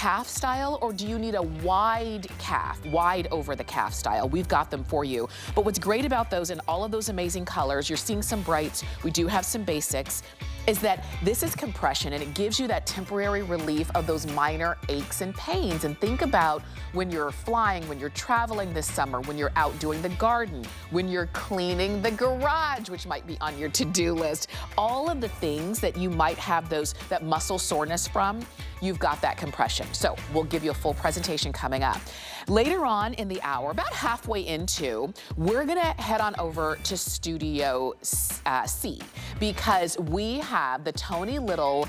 calf style, or do you need a wide calf, wide over the calf style? We've got them for you. But what's great about those and all of those amazing colors, you're seeing some brights, we do have some basics, is that this is compression and it gives you that temporary relief of those minor aches and pains. And think about when you're flying, when you're traveling this summer, when you're out doing the garden, when you're cleaning the garage, which might be on your to-do list, all of the things that you might have that muscle soreness from, you've got that compression. So we'll give you a full presentation coming up. Later on in the hour, about halfway into, we're gonna head on over to Studio C because we have the Tony Little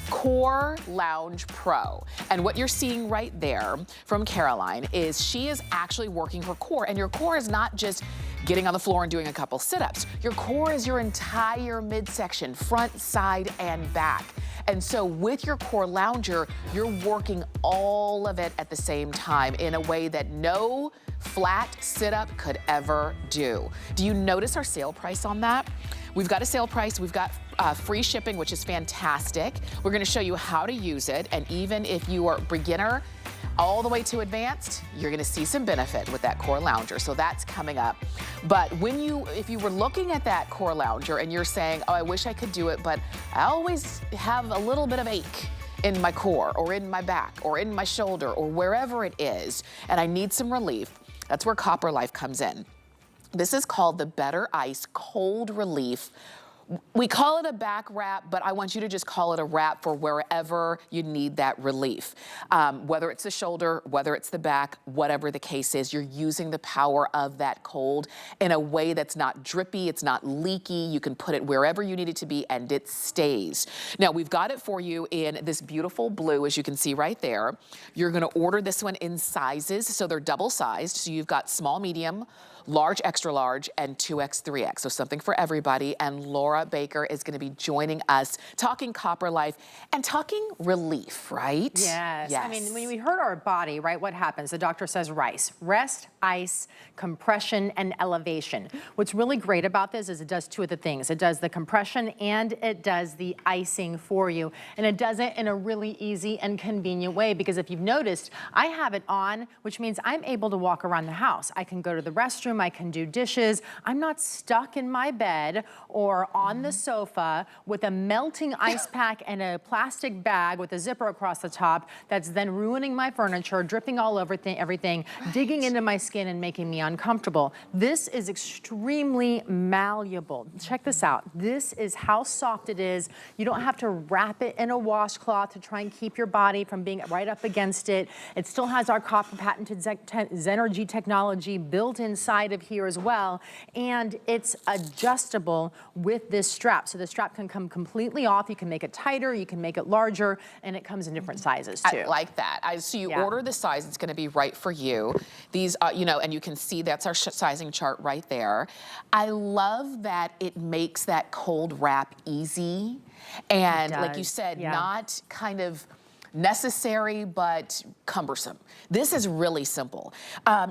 Core Lounge Pro. And what you're seeing right there from Caroline is she is actually working her core. And your core is not just getting on the floor and doing a couple sit-ups. Your core is your entire midsection, front, side, and back. And so with your core lounger, you're working all of it at the same time in a way that no flat sit-up could ever do. Do you notice our sale price on that? We've got a sale price, we've got free shipping, which is fantastic. We're gonna show you how to use it, and even if you are beginner all the way to advanced, you're gonna see some benefit with that core lounger, so that's coming up. But if you were looking at that core lounger and you're saying, oh, I wish I could do it, but I always have a little bit of ache in my core or in my back or in my shoulder or wherever it is, and I need some relief, that's where Copper Life comes in. This is called the Better Ice Cold Relief. We call it a back wrap, but I want you to just call it a wrap for wherever you need that relief. Whether it's the shoulder, whether it's the back, whatever the case is, you're using the power of that cold in a way that's not drippy, it's not leaky. You can put it wherever you need it to be and it stays. Now, we've got it for you in this beautiful blue, as you can see right there. You're gonna order this one in sizes, so they're double sized. So you've got small, medium, large, extra large, and 2X, 3X. So something for everybody. And Laura Baker is gonna be joining us, talking Copper Life and talking relief, right? Yes. I mean, when we hurt our body, right, what happens? The doctor says rest, ice, compression, and elevation. What's really great about this is it does two of the things. It does the compression and it does the icing for you. And it does it in a really easy and convenient way, because if you've noticed, I have it on, which means I'm able to walk around the house. I can go to the restroom, I can do dishes. I'm not stuck in my bed or on the sofa with a melting ice pack and a plastic bag with a zipper across the top that's then ruining my furniture, dripping all over everything, digging into my skin and making me uncomfortable. This is extremely malleable. Check this out. This is how soft it is. You don't have to wrap it in a washcloth to try and keep your body from being right up against it. It still has our copper patented Zenergy technology built inside of here as well, and it's adjustable with this strap. So the strap can come completely off. You can make it tighter, you can make it larger, and it comes in different sizes too. I like that. So you order the size, it's gonna be right for you. These, you know, and you can see that's our sizing chart right there. I love that it makes that cold wrap easy. And like you said, not kind of necessary, but cumbersome. This is really simple.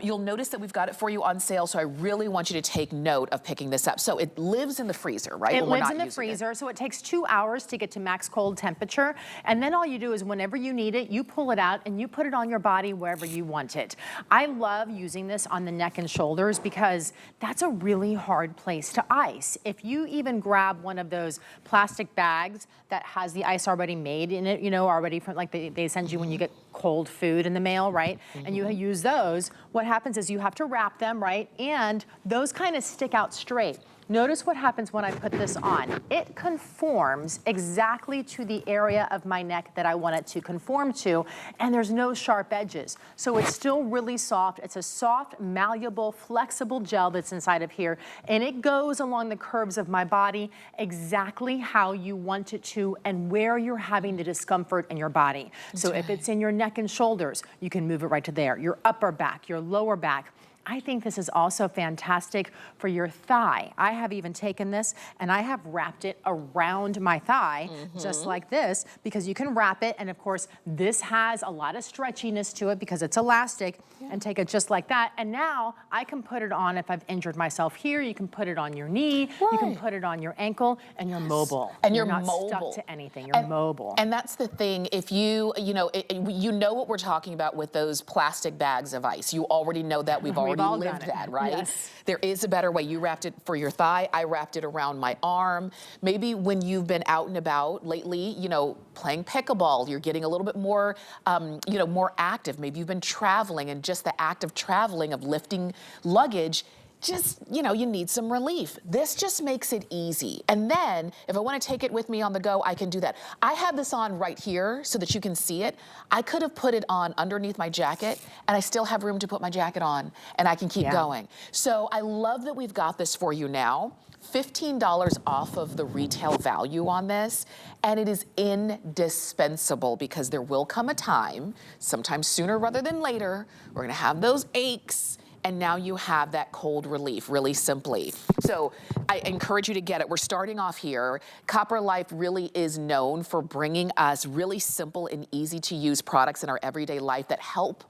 You'll notice that we've got it for you on sale, so I really want you to take note of picking this up. So it lives in the freezer, right? It lives in the freezer, so it takes 2 hours to get to max cold temperature, and then all you do is whenever you need it, you pull it out and you put it on your body wherever you want it. I love using this on the neck and shoulders because that's a really hard place to ice. If you even grab one of those plastic bags that has the ice already made in it, you know, already from like they send you when you get cold food in the mail, right? And you use those, what happens is you have to wrap them, right? And those kind of stick out straight. Notice what happens when I put this on. It conforms exactly to the area of my neck that I want it to conform to, and there's no sharp edges. So it's still really soft. It's a soft, malleable, flexible gel that's inside of here, and it goes along the curves of my body exactly how you want it to and where you're having the discomfort in your body. So if it's in your neck and shoulders, you can move it right to there. Your upper back, your lower back. I think this is also fantastic for your thigh. I have even taken this and I have wrapped it around my thigh, just like this, because you can wrap it. And of course, this has a lot of stretchiness to it because it's elastic, and take it just like that. And now I can put it on if I've injured myself here. You can put it on your knee. You can put it on your ankle, and you're mobile. And you're not mobile. stuck to anything. You're mobile. And that's the thing. If you know what we're talking about with those plastic bags of ice. You already know that. We've already lived that, right? Yes. There is a better way. You wrapped it for your thigh. I wrapped it around my arm. Maybe when you've been out and about lately, playing pickleball, you're getting a little bit more, more active. Maybe you've been traveling, and just the act of traveling, of lifting luggage, just, you need some relief. This just makes it easy. And then if I want to take it with me on the go, I can do that. I have this on right here so that you can see it. I could have put it on underneath my jacket, and I still have room to put my jacket on, and I can keep going. So I love that we've got this for you now. $15 off of the retail value on this, and it is indispensable, because there will come a time, sometimes sooner rather than later, we're gonna have those aches, and now you have that cold relief, really simply. So I encourage you to get it. We're starting off here. Copper Life really is known for bringing us really simple and easy to use products in our everyday life that help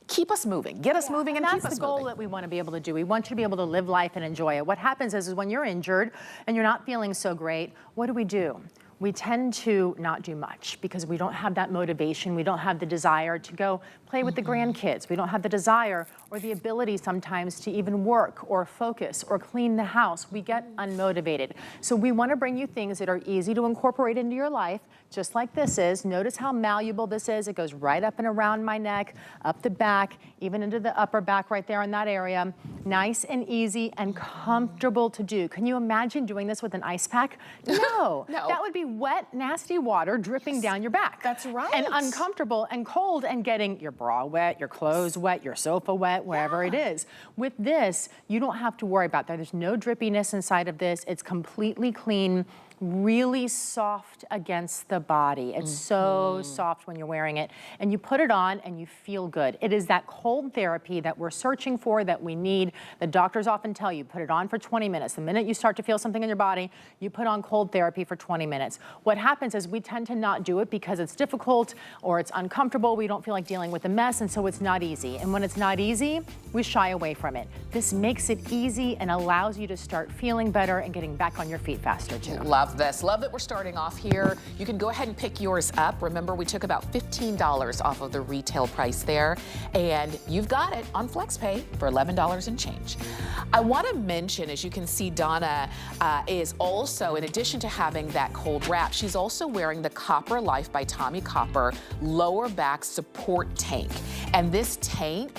keep us moving, get us moving, and keep us moving. That's the goal that we want to be able to do. We want you to be able to live life and enjoy it. What happens is when you're injured and you're not feeling so great, what do? We tend to not do much because we don't have that motivation. We don't have the desire to go play with the grandkids. We don't have the desire or the ability sometimes to even work or focus or clean the house. We get unmotivated. So we want to bring you things that are easy to incorporate into your life, just like this is. Notice how malleable this is. It goes right up and around my neck, up the back, even into the upper back right there in that area. Nice and easy and comfortable to do. Can you imagine doing this with an ice pack? No. No. That would be wet, nasty water dripping down your back. That's right. And uncomfortable and cold, and getting your bra wet, your clothes wet, your sofa wet, wherever it is. With this, you don't have to worry about that. There's no drippiness inside of this. It's completely clean, really soft against the body. It's so soft when you're wearing it, and you put it on and you feel good. It is that cold therapy that we're searching for, that we need. The doctors often tell you, put it on for 20 minutes. The minute you start to feel something in your body, you put on cold therapy for 20 minutes. What happens is we tend to not do it because it's difficult or it's uncomfortable. We don't feel like dealing with the mess, and so it's not easy. And when it's not easy, we shy away from it. This makes it easy and allows you to start feeling better and getting back on your feet faster too. Love this. Love that we're starting off here. You can go ahead and pick yours up. Remember, we took about $15 off of the retail price there, and you've got it on FlexPay for $11 and change. I want to mention, as you can see, Donna is also, in addition to having that cold wrap, she's also wearing the Copper Life by Tommy Copper lower back support tank. And this tank,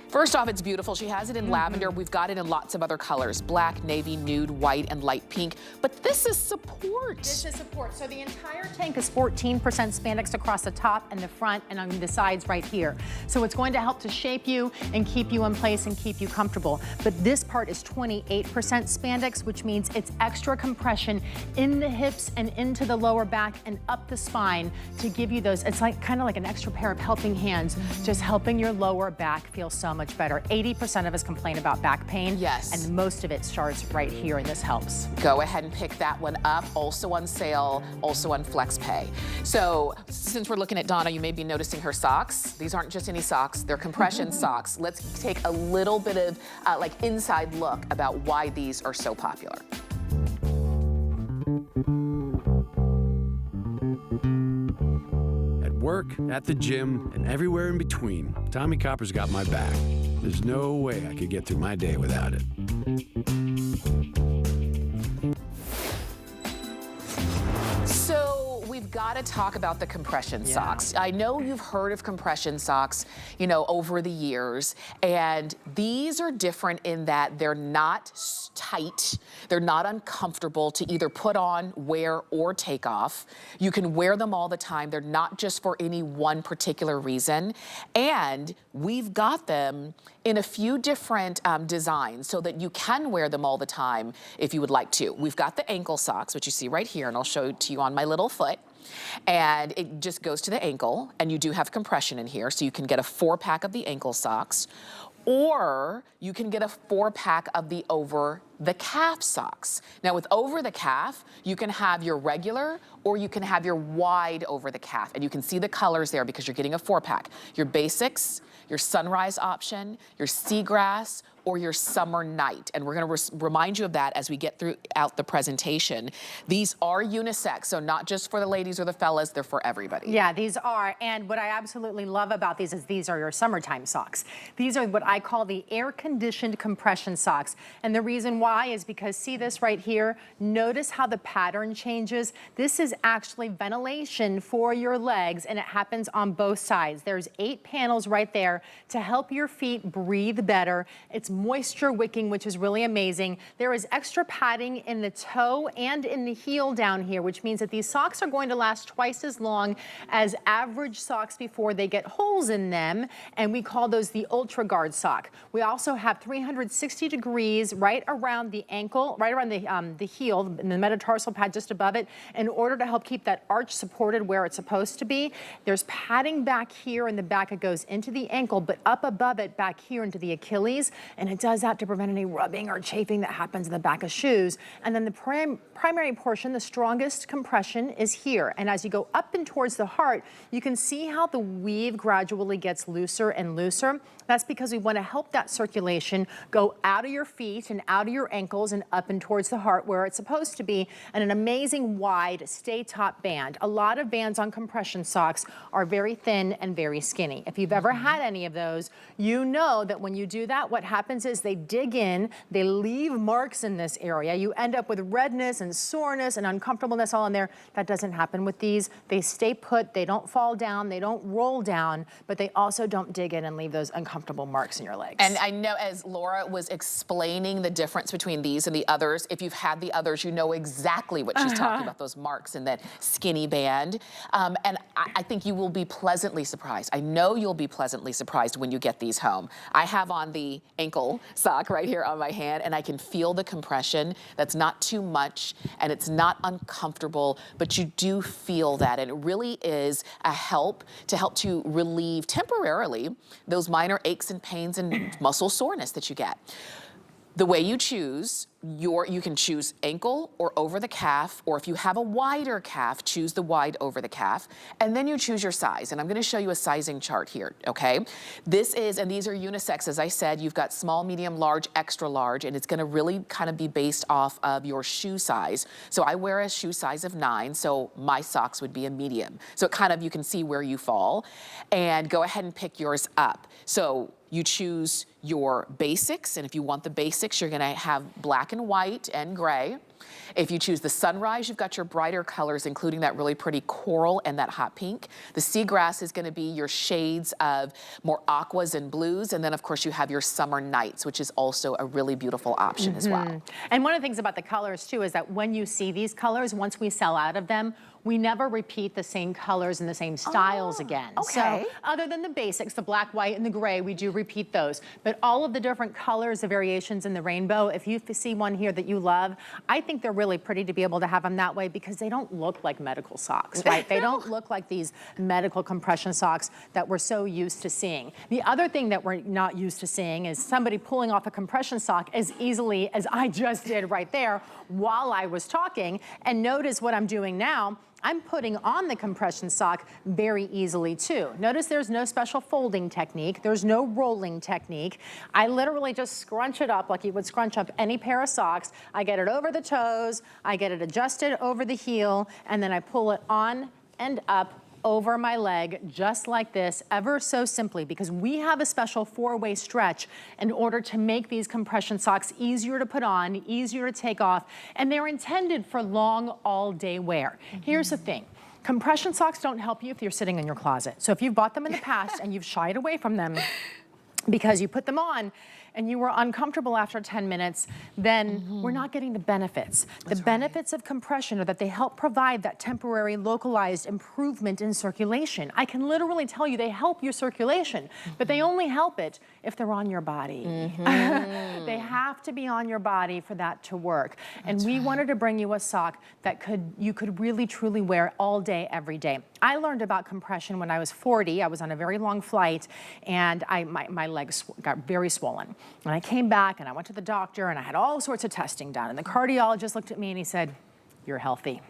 first off, it's beautiful. She has it in lavender. We've got it in lots of other colors: black, navy, nude, white, and light pink. But this is support. This is support. So the entire tank is 14% spandex across the top and the front and on the sides right here. So it's going to help to shape you and keep you in place and keep you comfortable. But this part is 28% spandex, which means it's extra compression in the hips and into the lower back and up the spine to give you those. It's like kind of like an extra pair of helping hands, just helping your lower back feel so much better. 80% of us complain about back pain. Yes. And most of it starts right here, and this helps. Go ahead and pick that one up. Also on sale, also on FlexPay. So since we're looking at Donna, you may be noticing her socks. These aren't just any socks, they're compression socks. Let's take a little bit of like inside look about why these are so popular. Work, at the gym, and everywhere in between, Tommy Copper's got my back. There's no way I could get through my day without it. So we've got to talk about the compression socks. I know you've heard of compression socks, over the years, and these are different in that they're not tight, they're not uncomfortable to either put on, wear, or take off. You can wear them all the time. They're not just for any one particular reason. And we've got them in a few different designs so that you can wear them all the time if you would like to. We've got the ankle socks, which you see right here, and I'll show it to you on my little foot. And it just goes to the ankle, and you do have compression in here, so you can get a 4-pack of the ankle socks. Or you can get a 4-pack of the over the calf socks. Now with over the calf, you can have your regular or you can have your wide over the calf. And you can see the colors there because you're getting a 4-pack. Your basics, your sunrise option, your seagrass, or your summer night. And we're gonna remind you of that as we get throughout the presentation. These are unisex, so not just for the ladies or the fellas, they're for everybody. Yeah, these are. And what I absolutely love about these is these are your summertime socks. These are what I call the air-conditioned compression socks. And the reason why is because, see this right here? Notice how the pattern changes. This is actually ventilation for your legs, and it happens on both sides. There's 8 panels right there to help your feet breathe better. It's moisture wicking, which is really amazing. There is extra padding in the toe and in the heel down here, which means that these socks are going to last twice as long as average socks before they get holes in them, and we call those the Ultra Guard sock. We also have 360 degrees right around the ankle, right around the heel, and the metatarsal pad just above it, in order to help keep that arch supported where it's supposed to be. There's padding back here in the back. It goes into the ankle, but up above it back here into the Achilles, and it does that to prevent any rubbing or chafing that happens in the back of shoes. And then the primary portion, the strongest compression, is here. And as you go up and towards the heart, you can see how the weave gradually gets looser and looser. That's because we want to help that circulation go out of your feet and out of your ankles and up and towards the heart where it's supposed to be, and an amazing wide stay top band. A lot of bands on compression socks are very thin and very skinny. If you've ever had any of those, you know that when you do that, what happens is they dig in, they leave marks in this area. You end up with redness and soreness and uncomfortableness all in there. That doesn't happen with these. They stay put, they don't fall down, they don't roll down, but they also don't dig in and leave those uncomfortable marks in your legs. And I know as Laura was explaining the difference between these and the others, if you've had the others, you know exactly what she's talking about, those marks in that skinny band. And I think you will be pleasantly surprised. I know you'll be pleasantly surprised when you get these home. I have on the ankle sock right here on my hand, and I can feel the compression. That's not too much, and it's not uncomfortable, but you do feel that. And it really is a help to relieve temporarily those minor aches and pains and muscle soreness that you get. The way you choose, you can choose ankle or over the calf, or if you have a wider calf, choose the wide over the calf, and then you choose your size. And I'm gonna show you a sizing chart here, okay? These are unisex, as I said. You've got small, medium, large, extra large, and it's gonna really kind of be based off of your shoe size. So I wear a shoe size of 9, so my socks would be a medium. So it kind of, you can see where you fall, and go ahead and pick yours up. So you choose your basics, and if you want the basics, you're gonna have black and white and gray. If you choose the sunrise, you've got your brighter colors, including that really pretty coral and that hot pink. The seagrass is gonna be your shades of more aquas and blues, and then of course you have your summer nights, which is also a really beautiful option as well. And one of the things about the colors too is that when you see these colors, once we sell out of them, we never repeat the same colors and the same styles again. Okay. So other than the basics, the black, white, and the gray, we do repeat those. But all of the different colors, the variations in the rainbow, if you see one here that you love, I think they're really pretty to be able to have them that way because they don't look like medical socks, right? They don't look like these medical compression socks that we're so used to seeing. The other thing that we're not used to seeing is somebody pulling off a compression sock as easily as I just did right there while I was talking. And notice what I'm doing now. I'm putting on the compression sock very easily too. Notice there's no special folding technique. There's no rolling technique. I literally just scrunch it up like you would scrunch up any pair of socks. I get it over the toes, I get it adjusted over the heel, and then I pull it on and up over my leg just like this, ever so simply, because we have a special 4-way stretch in order to make these compression socks easier to put on, easier to take off, and they're intended for long all-day wear. Here's the thing. Compression socks don't help you if you're sitting in your closet. So if you've bought them in the past and you've shied away from them because you put them on and you were uncomfortable after 10 minutes, then we're not getting the benefits. The benefits of compression are that they help provide that temporary localized improvement in circulation. I can literally tell you they help your circulation, but they only help it if they're on your body. They have to be on your body for that to work. And we wanted to bring you a sock that you could really truly wear all day, every day. I learned about compression when I was 40. I was on a very long flight, and my legs got very swollen. And I came back and I went to the doctor and I had all sorts of testing done. And the cardiologist looked at me and he said, "You're healthy."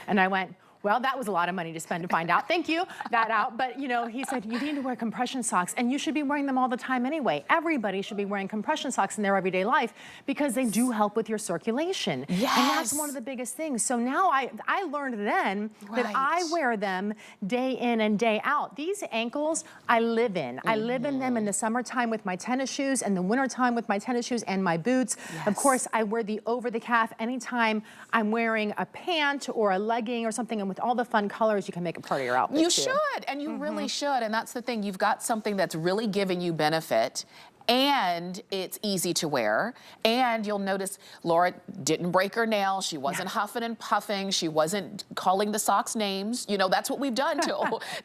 And I went, "Well, that was a lot of money to spend to find out. Thank you, that out." But you know, he said, "You need to wear compression socks, and you should be wearing them all the time anyway. Everybody should be wearing compression socks in their everyday life because they do help with your circulation." Yes. And that's one of the biggest things. So now I learned then that I wear them day in and day out. These ankles I live in. I live in them in the summertime with my tennis shoes, and the wintertime with my tennis shoes and my boots. Of course, I wear the over the calf anytime I'm wearing a pant or a legging or something. And with all the fun colors, you can make it part of your outfit. You should, and you really should. And that's the thing. You've got something that's really giving you benefit, and it's easy to wear. And you'll notice Laura didn't break her nail. She wasn't huffing and puffing. She wasn't calling the socks names. You know, that's what we've done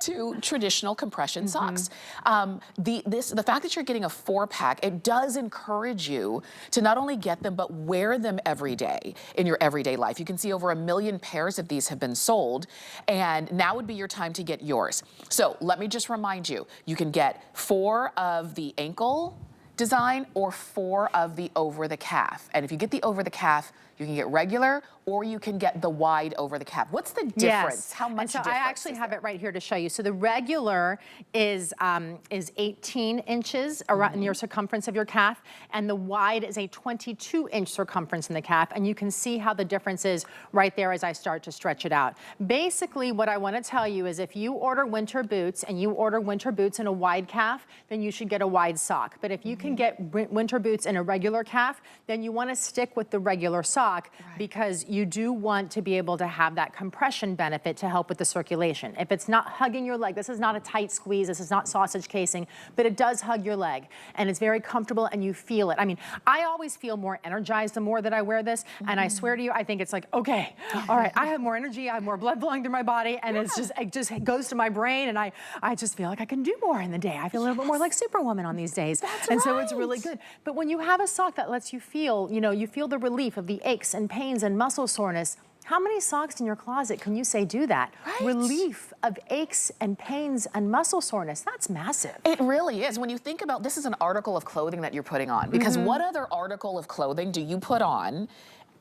to traditional compression socks. The fact that you're getting a 4-pack, it does encourage you to not only get them, but wear them every day in your everyday life. You can see over 1 million pairs of these have been sold, and now would be your time to get yours. So let me just remind you, you can get 4 of the ankle design or 4 of the over the calf. And if you get the over the calf, you can get regular or you can get the wide over the calf. What's the difference? How much difference? I actually have it right here to show you. So the regular is 18 inches around in your circumference of your calf, and the wide is a 22-inch circumference in the calf. And you can see how the difference is right there as I start to stretch it out. Basically, what I want to tell you is if you order winter boots and you order winter boots in a wide calf, then you should get a wide sock. But if you can get winter boots in a regular calf, then you want to stick with the regular sock because you do want to be able to have that compression benefit to help with the circulation. If it's not hugging your leg, this is not a tight squeeze, this is not sausage casing, but it does hug your leg and it's very comfortable and you feel it. I mean, I always feel more energized the more that I wear this, and I swear to you, I think it's like, okay, all right, I have more energy, I have more blood flowing through my body, and it just goes to my brain, and I just feel like I can do more in the day. I feel a little bit more like Superwoman on these days. So it's really good. But when you have a sock that lets you feel, you know, you feel the relief of the aches and pains and muscle soreness, how many socks in your closet can you say do that? Relief of aches and pains and muscle soreness, that's massive. It really is. When you think about, this is an article of clothing that you're putting on, because what other article of clothing do you put on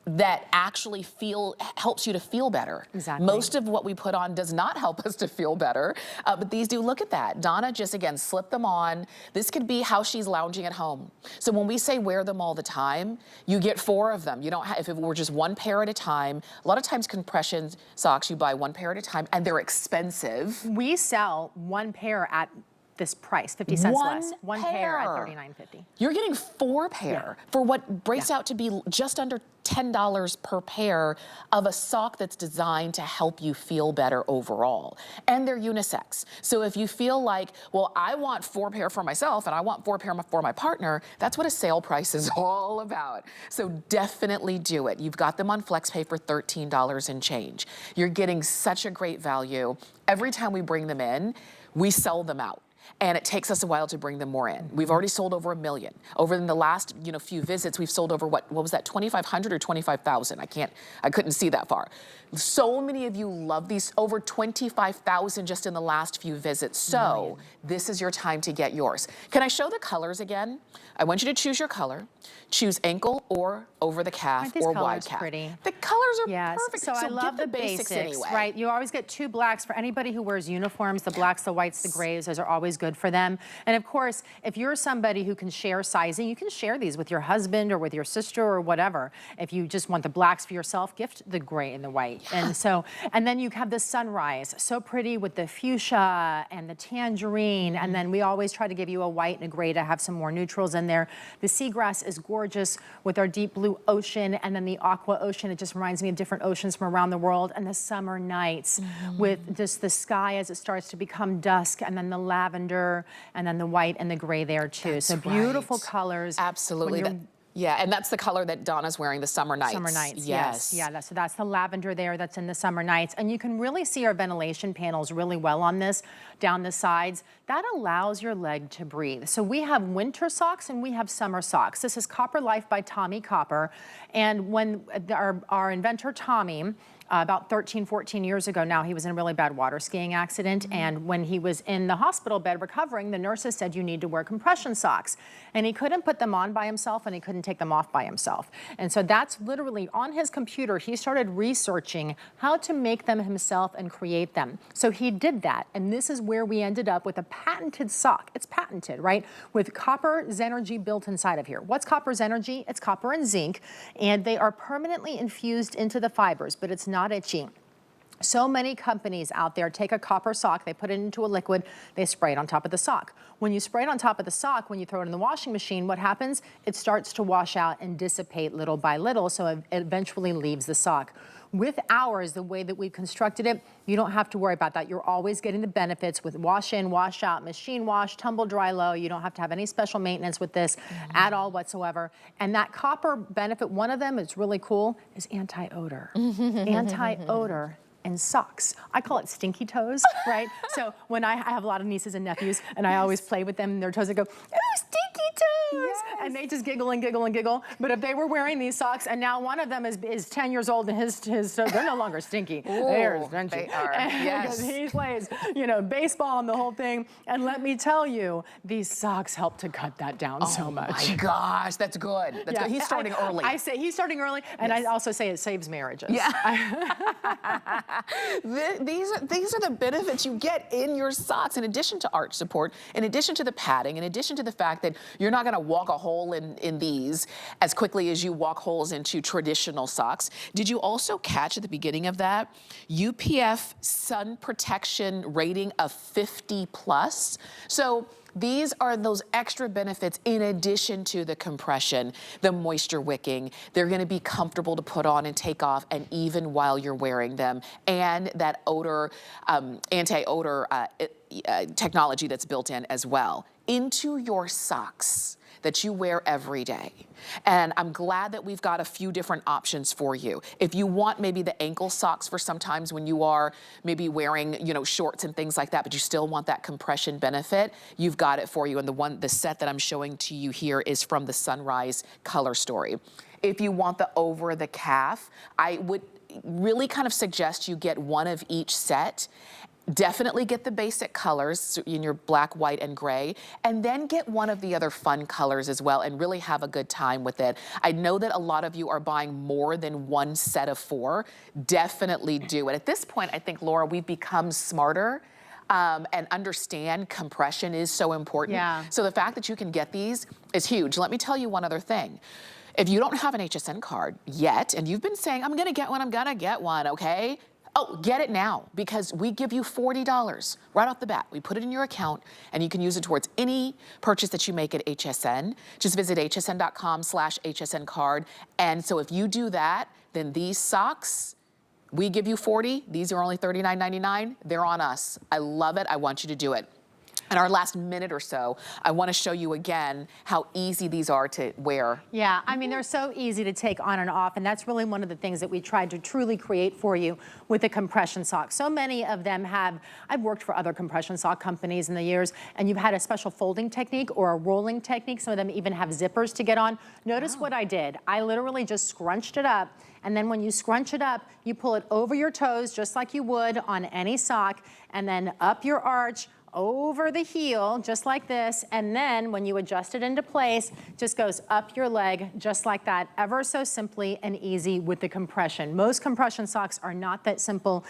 that actually helps you to feel better? Exactly. Most of what we put on does not help us to feel better, but these do. Look at that. Donna just, again, slipped them on. This could be how she's lounging at home. So when we say wear them all the time, you get 4 of them. You don't have, if it were just 1 pair at a time, a lot of times compression socks, you buy 1 pair at a time, and they're expensive. We sell 1 pair at this price, 50 cents less. One pair at $39.50. You're getting 4 pair for what breaks out to be just under $10 per pair of a sock that's designed to help you feel better overall. And they're unisex. So if you feel like, well, I want 4 pair for myself and I want 4 pair for my partner, that's what a sale price is all about. So definitely do it. You've got them on FlexPay for $13 and change. You're getting such a great value. Every time we bring them in, we sell them out. And it takes us a while to bring them more in. We've already sold over 1 million. Over in the last, few visits, we've sold over what was that, 2,500 or 25,000? I couldn't see that far. So many of you love these, over 25,000 just in the last few visits. So this is your time to get yours. Can I show the colors again? I want you to choose your color. Choose ankle or over the calf or wide calf. Pretty. The colors are perfect. So I love the basics anyway. Right? You always get 2 blacks for anybody who wears uniforms. The blacks, the whites, the grays, those are always good for them. And of course, if you're somebody who can share sizing, you can share these with your husband or with your sister or whatever. If you just want the blacks for yourself, gift the gray and the white. And then you have the sunrise, so pretty with the fuchsia and the tangerine. And then we always try to give you a white and a gray to have some more neutrals in there. The seagrass is gorgeous with our deep blue ocean, and then the aqua ocean. It just reminds me of different oceans from around the world. And the summer nights with just the sky as it starts to become dusk, and then the lavender lavender, and then the white and the gray there too. That's so beautiful right. colors. Absolutely. Yeah, and that's the color that Donna's wearing, the Summer Nights. Summer Nights, yes. Yeah, so that's the lavender there that's in the Summer Nights. And you can really see our ventilation panels really well on this, down the sides. That allows your leg to breathe. So we have winter socks and we have summer socks. This is Copper Life by Tommy Copper. And when our inventor, Tommy, about 13, 14 years ago now, he was in a really bad water skiing accident. And when he was in the hospital bed recovering, the nurses said, you need to wear compression socks. And he couldn't put them on by himself and he couldn't take them off by himself. And so that's literally on his computer, he started researching how to make them himself and create them. So he did that. And this is where we ended up with a patented sock. It's patented, right? With copper Zenergy built inside of here. What's copper Zenergy? It's copper and zinc, and they are permanently infused into the fibers, but it's not itchy. So many companies out there take a copper sock, they put it into a liquid, they spray it on top of the sock. When you spray it on top of the sock, when you throw it in the washing machine, what happens? It starts to wash out and dissipate little by little, so it eventually leaves the sock. With ours, the way that we've constructed it, you don't have to worry about that. You're always getting the benefits with wash in, wash out, machine wash, tumble dry low. You don't have to have any special maintenance with this at all whatsoever. And that copper benefit, one of them is really cool, is anti-odor. Anti-odor and socks. I call it stinky toes, right? So when I have a lot of nieces and nephews and I always play with them and their toes, I go, oh, stinky toes. Yes. And they just giggle and giggle and giggle. But if they were wearing these socks and now one of them is 10 years old and his toes, they're no longer stinky. Ooh, they're stinky. they are, yes. Because he plays, baseball and the whole thing. And let me tell you, these socks help to cut that down so much. Oh my gosh, that's good. That's good. He's starting early. I say he's starting early, and I also say it saves marriages. Yeah. These are the benefits you get in your socks, in addition to arch support, in addition to the padding, in addition to the fact that you're not gonna walk a hole in these as quickly as you walk holes into traditional socks. Did you also catch at the beginning of that UPF sun protection rating of 50 plus? So these are those extra benefits in addition to the compression, the moisture wicking. They're gonna be comfortable to put on and take off, and even while you're wearing them. And that odor, anti-odor technology that's built in as well into your socks that you wear every day. And I'm glad that we've got a few different options for you. If you want maybe the ankle socks for sometimes when you are maybe wearing, shorts and things like that, but you still want that compression benefit, you've got it for you. And the set that I'm showing to you here is from the Sunrise Color Story. If you want the over the calf, I would really kind of suggest you get one of each set. Definitely get the basic colors in your black, white, and gray, and then get one of the other fun colors as well and really have a good time with it. I know that a lot of you are buying more than one set of 4. Definitely do it. At this point, I think, Laura, we've become smarter and understand compression is so important. Yeah. So the fact that you can get these is huge. Let me tell you one other thing. If you don't have an HSN card yet, and you've been saying, I'm gonna get one, okay? Oh, get it now, because we give you $40 right off the bat. We put it in your account, and you can use it towards any purchase that you make at HSN. Just visit hsn.com/HSN card. And so if you do that, then these socks, we give you $40. These are only $39.99. They're on us. I love it. I want you to do it. In our last minute or so, I want to show you again how easy these are to wear. Yeah, I mean, they're so easy to take on and off, and that's really one of the things that we tried to truly create for you with the compression sock. So many of them have, I've worked for other compression sock companies in the years, and you've had a special folding technique or a rolling technique. Some of them even have zippers to get on. Notice what I did. I literally just scrunched it up, and then when you scrunch it up, you pull it over your toes just like you would on any sock, and then up your arch, over the heel, just like this, and then when you adjust it into place, just goes up your leg, just like that, ever so simply and easy with the compression. Most compression socks are not that simple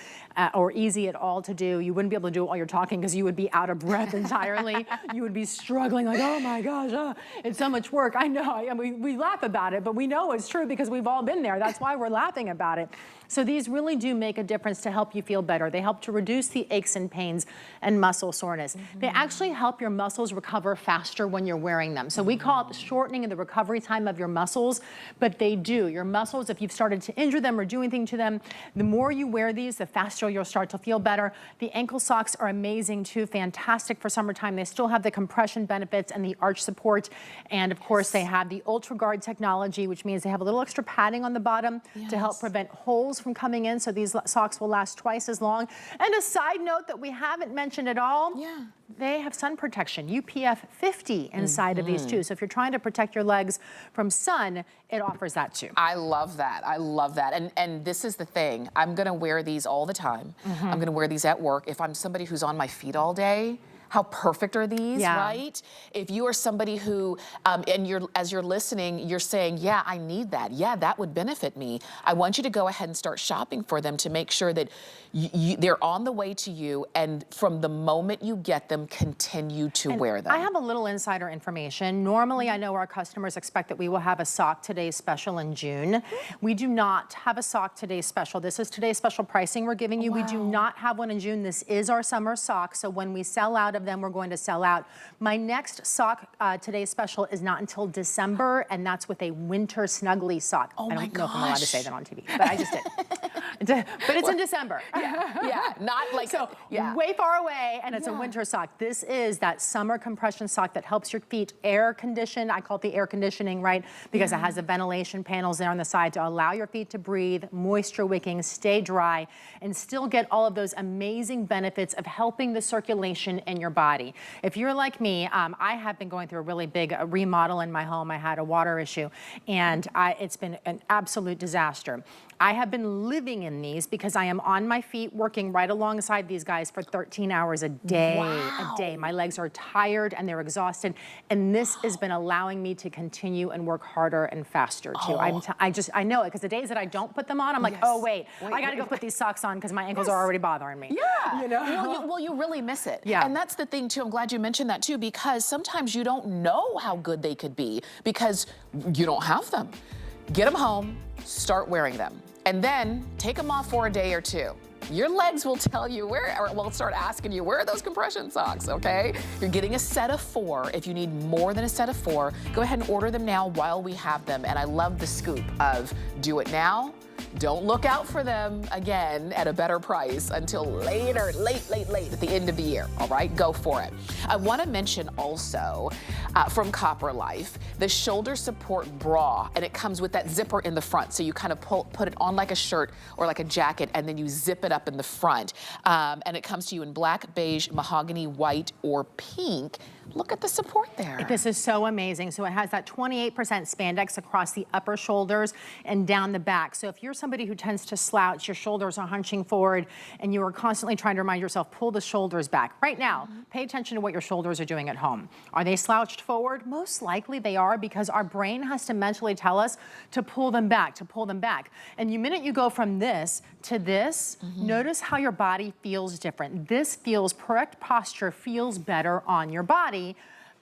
or easy at all to do. You wouldn't be able to do it while you're talking because you would be out of breath entirely. You would be struggling like, oh my gosh, it's so much work. I know, I mean, we laugh about it, but we know it's true because we've all been there. That's why we're laughing about it. So these really do make a difference to help you feel better. They help to reduce the aches and pains and muscle soreness soreness. They actually help your muscles recover faster when you're wearing them. So we call it shortening of the recovery time of your muscles, but they do. Your muscles, if you've started to injure them or do anything to them, the more you wear these, the faster you'll start to feel better. The ankle socks are amazing too, fantastic for summertime. They still have the compression benefits and the arch support. And of course, they have the Ultra Guard technology, which means they have a little extra padding on the bottom to help prevent holes from coming in. So these socks will last twice as long. And a side note that we haven't mentioned at all, they have sun protection, UPF 50 inside of these too. So if you're trying to protect your legs from sun, it offers that too. I love that. I love that. And this is the thing. I'm going to wear these all the time. I'm going to wear these at work. If I'm somebody who's on my feet all day, how perfect are these, right? If you are somebody who, and as you're listening, you're saying, yeah, I need that. Yeah, that would benefit me. I want you to go ahead and start shopping for them to make sure that they're on the way to you, and from the moment you get them, continue to wear them. I have a little insider information. Normally, I know our customers expect that we will have a Sock Today special in June. We do not have a Sock Today special. This is today's special pricing we're giving you. We do not have one in June. This is our summer sock, so when we sell out of them, we're going to sell out. My next Sock Today special is not until December, and that's with a winter snuggly sock. I don't know if I'm allowed to say that on TV, but I just did. But it's in December. Not like so way far away, and it's a winter sock. This is that summer compression sock that helps your feet air condition. I call it the air conditioning, right? Because it has the ventilation panels there on the side to allow your feet to breathe, moisture wicking, stay dry, and still get all of those amazing benefits of helping the circulation in your body. If you're like me, I have been going through a really big remodel in my home. I had a water issue, and it's been an absolute disaster. I have been living in these because I am on my feet working right alongside these guys for 13 hours a day. My legs are tired and they're exhausted, and this has been allowing me to continue and work harder and faster too. I know it, because the days that I don't put them on, I'm like, oh wait, I gotta go put these socks on because my ankles are already bothering me. You know? Well, you really miss it. And that's the thing too. I'm glad you mentioned that too, because sometimes you don't know how good they could be because you don't have them. Get them home, start wearing them, and then take them off for a day or two. Your legs will tell you where, or will start asking you, where are those compression socks, okay? You're getting a set of 4. If you need more than a set of 4, go ahead and order them now while we have them. And I love the scoop of do it now. Don't look out for them again at a better price until later, late at the end of the year, all right? Go for it. I want to mention also from Copper Life, the shoulder support bra, and it comes with that zipper in the front. So you kind of put it on like a shirt or like a jacket, and then you zip it up in the front. And it comes to you in black, beige, mahogany, white, or pink. Look at the support there. This is so amazing. So it has that 28% spandex across the upper shoulders and down the back. So if you're somebody who tends to slouch, your shoulders are hunching forward, and you are constantly trying to remind yourself, pull the shoulders back. Right now, pay attention to what your shoulders are doing at home. Are they slouched forward? Most likely they are, because our brain has to mentally tell us to pull them back, And the minute you go from this to this, notice how your body feels different. This feels, correct posture feels better on your body.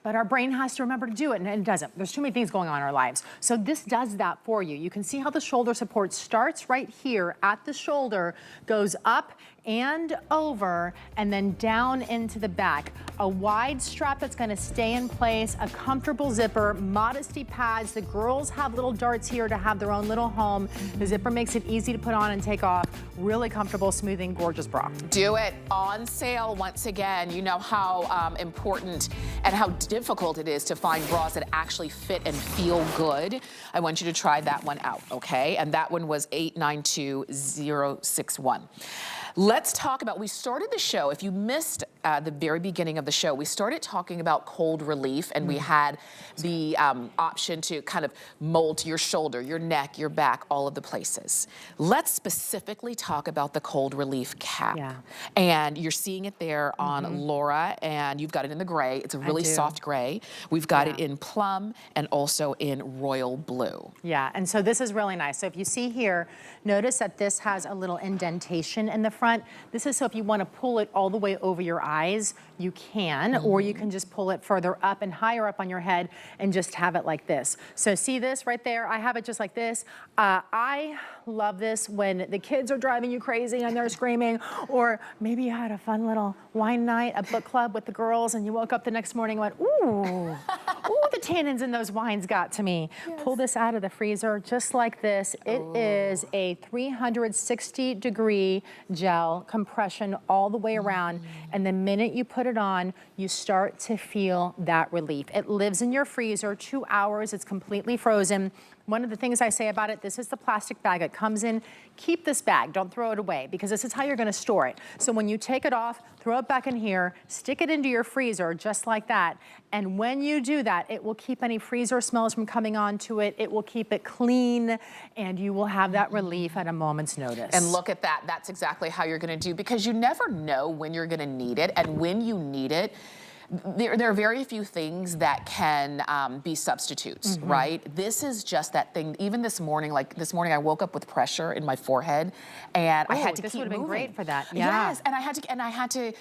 But our brain has to remember to do it, and it doesn't. There's too many things going on in our lives. So this does that for you. You can see how the shoulder support starts right here at the shoulder, goes up and over, and then down into the back. A wide strap that's gonna stay in place, a comfortable zipper, modesty pads. The girls have little darts here to have their own little home. The zipper makes it easy to put on and take off. Really comfortable, smoothing, gorgeous bra. Do it. On sale once again. You know how important and how difficult it is to find bras that actually fit and feel good. I want you to try that one out, okay? And that one was 892061. Let's talk about, we started the show, if you missed the very beginning of the show, we started talking about cold relief, and we had the option to kind of mold to your shoulder, your neck, your back, all of the places. Let's specifically talk about the cold relief cap. And you're seeing it there on Laura, and you've got it in the gray. It's a really soft gray. We've got it in plum and also in royal blue. And so this is really nice. So if you see here, notice that this has a little indentation in the front. This is so if you want to pull it all the way over your eyes, you can, or you can just pull it further up and higher up on your head and just have it like this. So see this right there? I have it just like this. I love this when the kids are driving you crazy and they're screaming, or maybe you had a fun little wine night, a book club with the girls, and you woke up the next morning and went, ooh, ooh, the tannins in those wines got to me. Yes. Pull this out of the freezer just like this. It is a 360-degree gel compression all the way around, and the minute you put it on, you start to feel that relief. It lives in your freezer 2 hours. It's completely frozen. One of the things I say about it, this is the plastic bag it comes in. Keep this bag, don't throw it away, because this is how you're gonna store it. So when you take it off, throw it back in here, stick it into your freezer just like that. And when you do that, it will keep any freezer smells from coming onto it. It will keep it clean, and you will have that relief at a moment's notice. And look at that, that's exactly how you're gonna do, because you never know when you're gonna need it, and when you need it, there are very few things that can be substitutes, right? This is just that thing. Even this morning, like this morning, I woke up with pressure in my forehead, and I had to keep moving. This would have been great for that. Yeah. Yes, and I had to,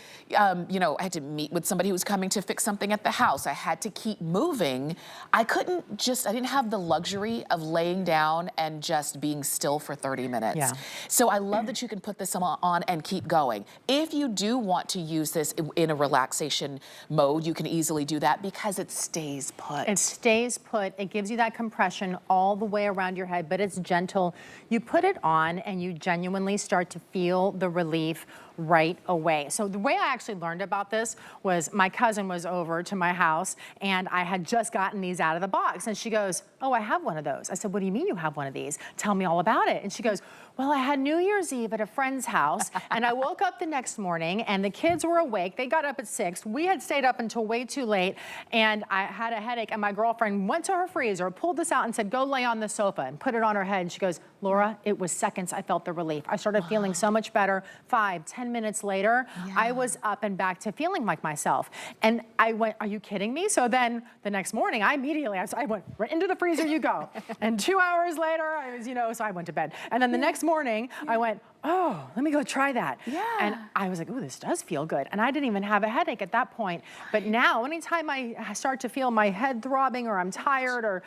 you know, I had to meet with somebody who was coming to fix something at the house. I had to keep moving. I didn't have the luxury of laying down and just being still for 30 minutes. Yeah. So I love that you can put this on and keep going. If you do want to use this in a relaxation mode, you can easily do that because it stays put. It stays put. It gives you that compression all the way around your head, but it's gentle. You put it on and you genuinely start to feel the relief right away. So the way I actually learned about this was my cousin was over to my house, and I had just gotten these out of the box, and she goes, oh, I have one of those. I said, what do you mean you have one of these? Tell me all about it. And she goes, well, I had New Year's Eve at a friend's house, and I woke up the next morning, and the kids were awake. They got up at 6. We had stayed up until way too late, and I had a headache, and my girlfriend went to her freezer, pulled this out, and said, go lay on the sofa, and put it on her head. And she goes, Laura, it was seconds I felt the relief. I started feeling so much better. 5, 10 minutes later, I was up and back to feeling like myself. And I went, are you kidding me? So then the next morning, I went right into the freezer you go. And 2 hours later, I was, so I went to bed. And then the next morning, I went, oh, let me go try that. Yeah. And I was like, oh, this does feel good. And I didn't even have a headache at that point. But now, anytime I start to feel my head throbbing, or I'm tired, or,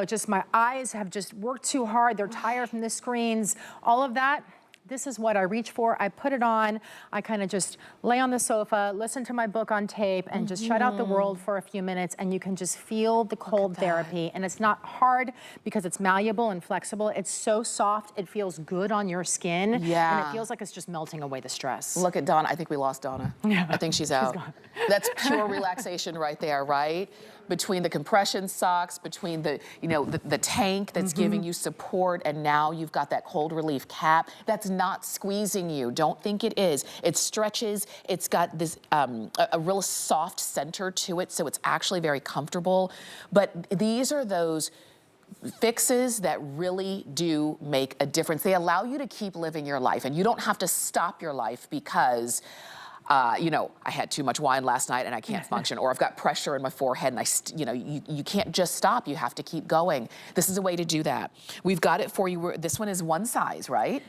just my eyes have just worked too hard, they're tired from the screens, all of that, this is what I reach for. I put it on, I kind of just lay on the sofa, listen to my book on tape, and just shut out the world for a few minutes, and you can just feel the cold therapy. And it's not hard because it's malleable and flexible. It's so soft, it feels good on your skin. Yeah. And it feels like it's just melting away the stress. Look at Donna. I think we lost Donna. Yeah. I think she's out. That's pure relaxation right there, right? Between the compression socks, between the, the tank that's giving you support, and now you've got that cold relief cap that's not squeezing you. Don't think it is. It stretches. It's got this a real soft center to it, so it's actually very comfortable. But these are those fixes that really do make a difference. They allow you to keep living your life, and you don't have to stop your life because I had too much wine last night and I can't function, or I've got pressure in my forehead and you can't just stop. You have to keep going. This is a way to do that. We've got it for you. This one is one size, right?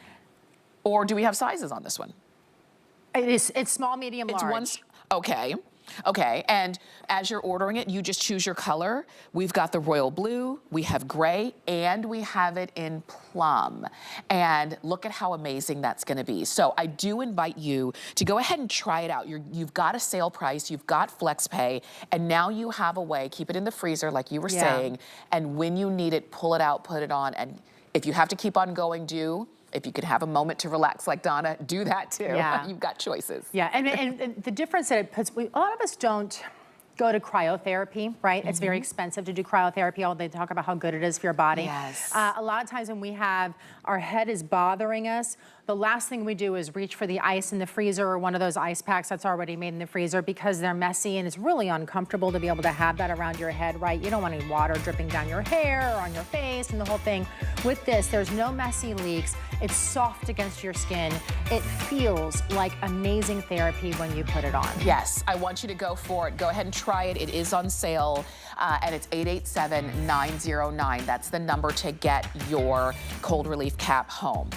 Or do we have sizes on this one? It's small, medium, large. Okay, and as you're ordering it, you just choose your color. We've got the royal blue, we have gray, and we have it in plum. And look at how amazing that's gonna be. So I do invite you to go ahead and try it out. You've got a sale price, you've got flex pay, and now you have a way, keep it in the freezer like you were saying, and when you need it, pull it out, put it on, and if you have to keep on going, if you could have a moment to relax like Donna, do that too. Yeah. You've got choices. Yeah, and the difference that it puts, a lot of us don't go to cryotherapy, right? It's very expensive to do cryotherapy, although they talk about how good it is for your body. Yes. A lot of times when we have, our head is bothering us, the last thing we do is reach for the ice in the freezer, or one of those ice packs that's already made in the freezer, because they're messy and it's really uncomfortable to be able to have that around your head, right? You don't want any water dripping down your hair or on your face and the whole thing. With this, there's no messy leaks. It's soft against your skin. It feels like amazing therapy when you put it on. Yes, I want you to go for it. Go ahead and try it. It is on sale, and it's 887-909. That's the number to get your cold relief cap home.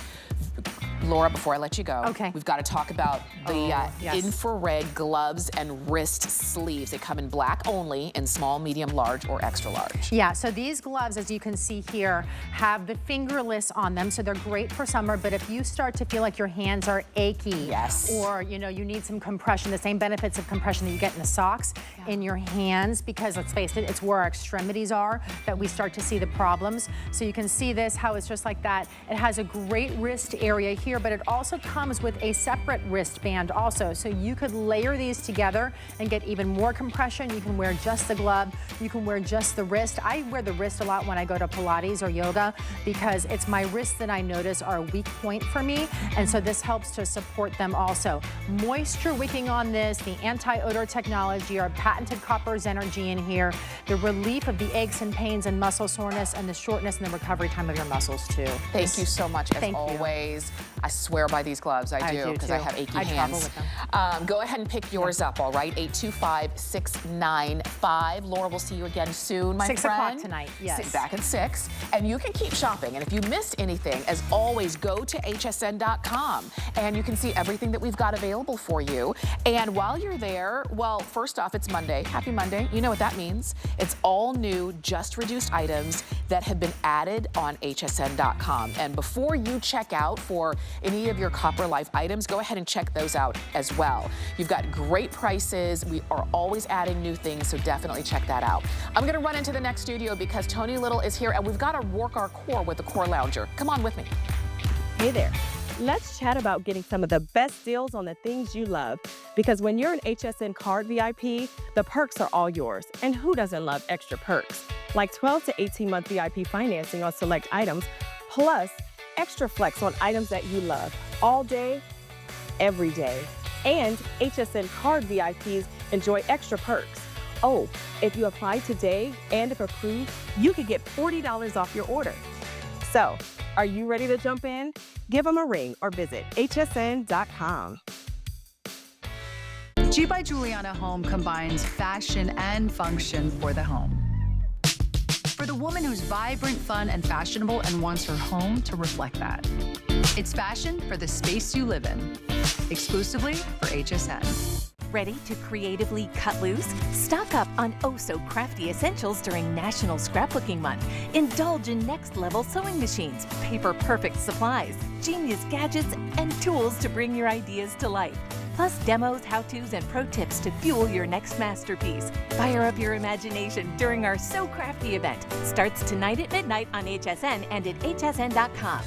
Laura, before I let you go, okay, we've got to talk about the yes, infrared gloves and wrist sleeves. They come in black only, in small, medium, large, or extra large. Yeah, so these gloves, as you can see here, have the fingerless on them, so they're great for summer, but if you start to feel like your hands are achy, yes, or you know, you need some compression, the same benefits of compression that you get in the socks, in your hands, because let's face it, it's where our extremities are that we start to see the problems. So you can see this, how it's just like that. It has a great wrist area here, but it also comes with a separate wristband also. So you could layer these together and get even more compression. You can wear just the glove. You can wear just the wrist. I wear the wrist a lot when I go to Pilates or yoga because it's my wrists that I notice are a weak point for me. And so this helps to support them also. Moisture wicking on this, the anti-odor technology, our patented copper's energy in here, the relief of the aches and pains and muscle soreness, and the shortness and the recovery time of your muscles too. Thank you so much, as always. I swear by these gloves, I do, because I have achy hands. Go ahead and pick yours up, all right? 825-695. Laura, we'll see you again soon, my friend. 6 o'clock tonight, yes. Sit back at 6. And you can keep shopping. And if you missed anything, as always, go to hsn.com. And you can see everything that we've got available for you. And while you're there, well, first off, it's Monday. Happy Monday. You know what that means. It's all new, just reduced items that have been added on hsn.com. And before you check out for any of your Copper Life items, go ahead and check those out as well. You've got great prices. We are always adding new things, so definitely check that out. I'm going to run into the next studio because Tony Little is here, and we've got to work our core with the Core Lounger. Come on with me. Hey there. Let's chat about getting some of the best deals on the things you love. Because when you're an HSN card VIP, the perks are all yours. And who doesn't love extra perks? Like 12 to 18-month VIP financing on select items, plus extra flex on items that you love all day, every day. And HSN card VIPs enjoy extra perks. Oh, if you apply today and if approved, you could get $40 off your order. So, are you ready to jump in? Give them a ring or visit hsn.com. G by Juliana Home combines fashion and function for the home. For the woman who's vibrant, fun, and fashionable and wants her home to reflect that. It's fashion for the space you live in, exclusively for HSN. Ready to creatively cut loose? Stock up on oh-so-crafty essentials during National Scrapbooking Month. Indulge in next-level sewing machines, paper-perfect supplies, genius gadgets, and tools to bring your ideas to life. Plus demos, how-tos, and pro tips to fuel your next masterpiece. Fire up your imagination during our So Crafty event. Starts tonight at midnight on HSN and at hsn.com.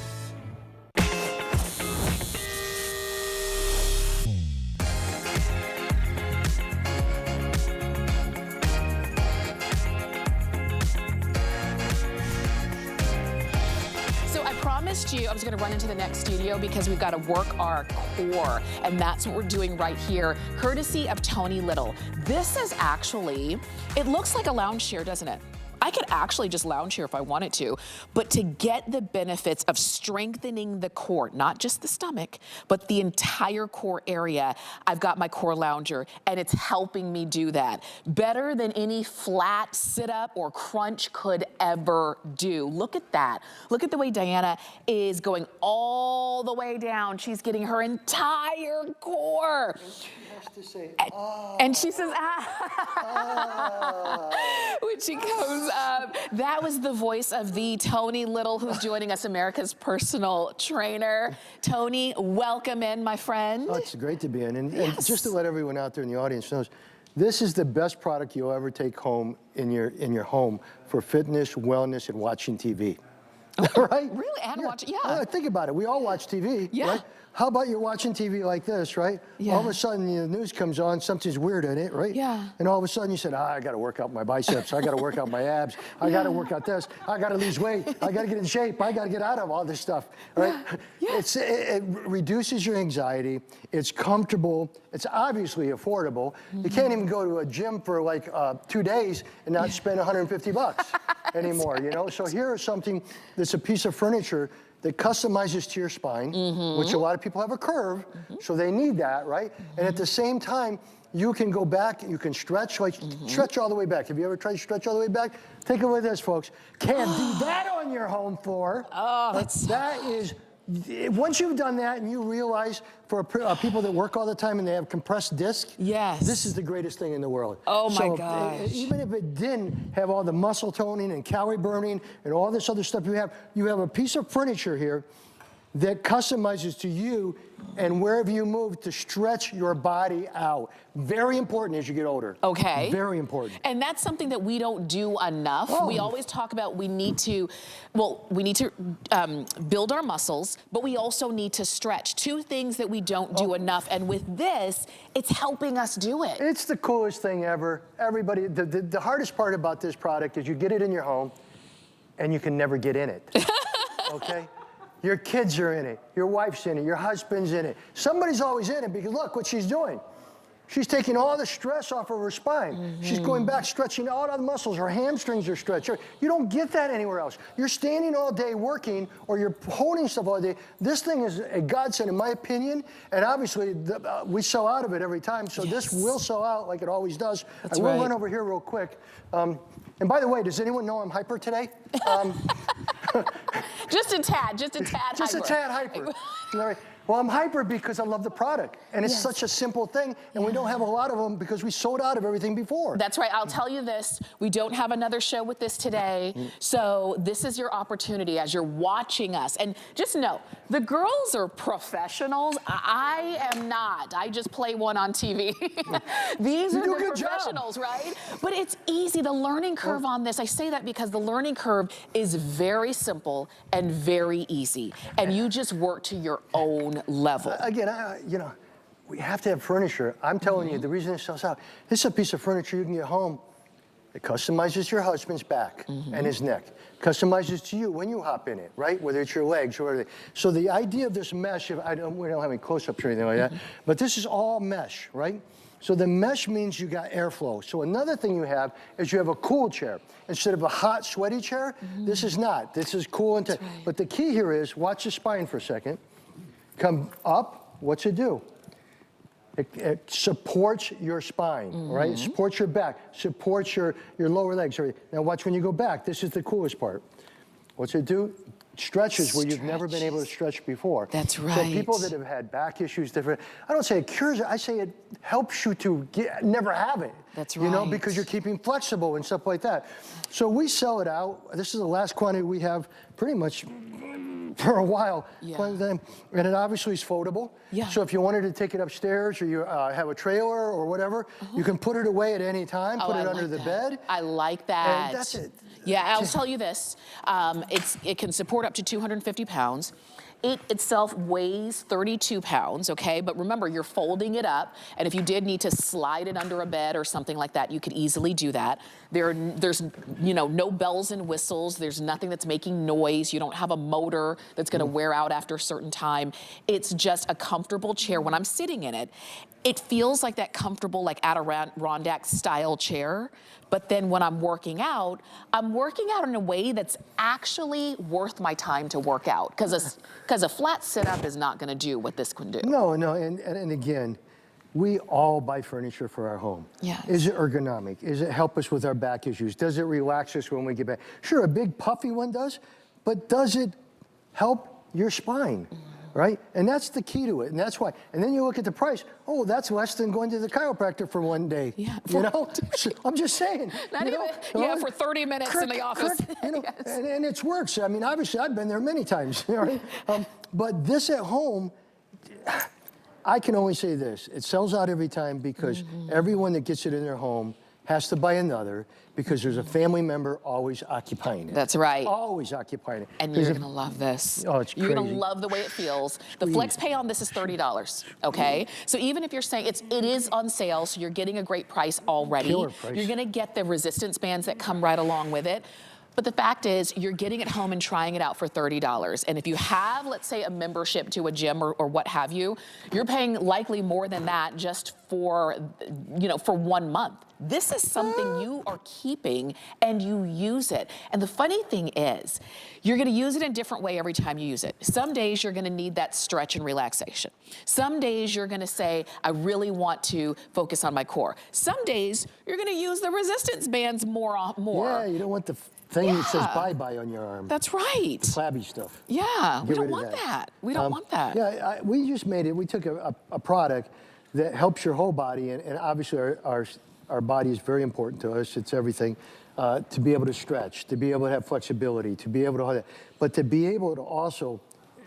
I was going to run into the next studio because we've got to work our core, and that's what we're doing right here, courtesy of Tony Little. This is actually, it looks like a lounge chair, doesn't it? I could actually just lounge here if I wanted to, but to get the benefits of strengthening the core, not just the stomach, but the entire core area, I've got my Core Lounger, and it's helping me do that. Better than any flat sit-up or crunch could ever do. Look at that. Look at the way Diana is going all the way down. She's getting her entire core. To say, and she says, when she goes up. That was the voice of the Tony Little, who's joining us, America's personal trainer. Tony, welcome in, my friend. Oh, it's great to be in. And just to let everyone out there in the audience know, this is the best product you'll ever take home in your home for fitness, wellness, and watching TV. Right? Really? And watching, Think about it. We all watch TV, right? How about you're watching TV like this, right? Yeah. All of a sudden, the news comes on, something's weird in it, right? Yeah. And all of a sudden, you said, I got to work out my biceps. I got to work out my abs. I got to work out this. I got to lose weight. I got to get in shape. I got to get out of all this stuff, right? Yeah. It reduces your anxiety. It's comfortable. It's obviously affordable. You can't even go to a gym for like 2 days and not spend $150 anymore, you know? So here is something that's a piece of furniture that customizes to your spine, which a lot of people have a curve, so they need that, right? And at the same time, you can go back, you can stretch, like stretch all the way back. Have you ever tried to stretch all the way back? Take a look at this, folks. Can't do that on your home floor. Oh, that is once you've done that and you realize for people that work all the time and they have compressed disc, Yes. this is the greatest thing in the world. Oh my So gosh. even if it didn't have all the muscle toning and calorie burning and all this other stuff you have a piece of furniture here that customizes to you and wherever you move to stretch your body out. Very important as you get older. Okay. Very important. And that's something that we don't do enough. Oh. We always talk about we need to build our muscles, but we also need to stretch. Two things that we don't do enough. And with this, it's helping us do it. It's the coolest thing ever. Everybody, the hardest part about this product is you get it in your home and you can never get in it. Okay? Your kids are in it, your wife's in it, your husband's in it. Somebody's always in it because look what she's doing. She's taking all the stress off of her spine. She's going back, stretching all the muscles. Her hamstrings are stretched. You don't get that anywhere else. You're standing all day working or you're holding stuff all day. This thing is a godsend in my opinion. And obviously we sell out of it every time. So this will sell out like it always does. That's I will right. run over here real quick. And by the way, does anyone know I'm hyper today? Just a tad Just hyper. a tad hyper. All right. Well, I'm hyper because I love the product. And it's such a simple thing. And we don't have a lot of them because we sold out of everything before. That's right. I'll tell you this. We don't have another show with this today. So this is your opportunity as you're watching us. And just know, the girls are professionals. I am not. I just play one on TV. These You are do the a good job. professionals, right? But it's easy. The learning curve on this, I say that because the learning curve is very simple and very easy. And you just work to your own level. Again, you know, we have to have furniture. I'm telling you, the reason it sells out, this is a piece of furniture you can get home. It customizes your husband's back and his neck. Customizes to you when you hop in it, right? Whether it's your legs or whatever. So the idea of this mesh, we don't have any close-ups or anything like that, but this is all mesh, right? So the mesh means you got airflow. So another thing you have is you have a cool chair. Instead of a hot, sweaty chair, this is not. This is cool and tight. But the key here is, watch the spine for a second. Come up, what's it do? It supports your spine, right? It supports your back, supports your lower legs. Now watch when you go back, this is the coolest part. What's it do? Stretches where you've never been able to stretch before. That's right. So people that have had back issues, I don't say it cures it, I say it helps you to never have it. That's You know, right. because you're keeping flexible and stuff like that. So we sell it out. This is the last quantity we have pretty much for a while. Yeah. And it obviously is foldable. Yeah. So if you wanted to take it upstairs or you have a trailer or whatever, you can put it away at any time, put it under the bed. I like that. And that's it. Yeah, I'll tell you this. It can support up to 250 pounds. It itself weighs 32 pounds, okay? But remember, you're folding it up, and if you did need to slide it under a bed or something like that, you could easily do that. There's no bells and whistles. There's nothing that's making noise. You don't have a motor that's gonna wear out after a certain time. It's just a comfortable chair. When I'm sitting in it, it feels like that comfortable, like Adirondack style chair. But then when I'm working out in a way that's actually worth my time to work out. Because a flat sit-up is not gonna do what this can do. No, and again, we all buy furniture for our home. Yes. Is it ergonomic? Does it help us with our back issues? Does it relax us when we get back? Sure, a big puffy one does, but does it help your spine? Right? And that's the key to it. And that's why. And then you look at the price. Oh, that's less than going to the chiropractor for one day. Yeah. You know? I'm just saying. Not you even, know? yeah, for 30 minutes in the office. You know, Yes. and it works. I mean, obviously, I've been there many times. Right? But this at home, I can only say this. It sells out every time because everyone that gets it in their home has to buy another because there's a family member always occupying it. That's right. Always occupying it. And you're gonna love this. Oh, it's You're gonna crazy. love the way it feels. The flex pay on this is $30, okay? So even if you're saying it is on sale, so you're getting a great price already. Killer price. You're gonna get the resistance bands that come right along with it. But the fact is, you're getting it home and trying it out for $30. And if you have, let's say, a membership to a gym or what have you, you're paying likely more than that just for, for 1 month. This is something you are keeping and you use it. And the funny thing is, you're gonna use it in a different way every time you use it. Some days you're gonna need that stretch and relaxation. Some days you're gonna say, I really want to focus on my core. Some days you're gonna use the resistance bands more. Yeah, you don't want the thing that says bye-bye on your arm. That's right. The flabby stuff. Yeah, we Get don't rid of want that. We don't want that. Yeah, we just made it. We took a product that helps your whole body, and obviously our body is very important to us. It's everything. To be able to stretch, to be able to have flexibility, to be able to have that. But to be able to also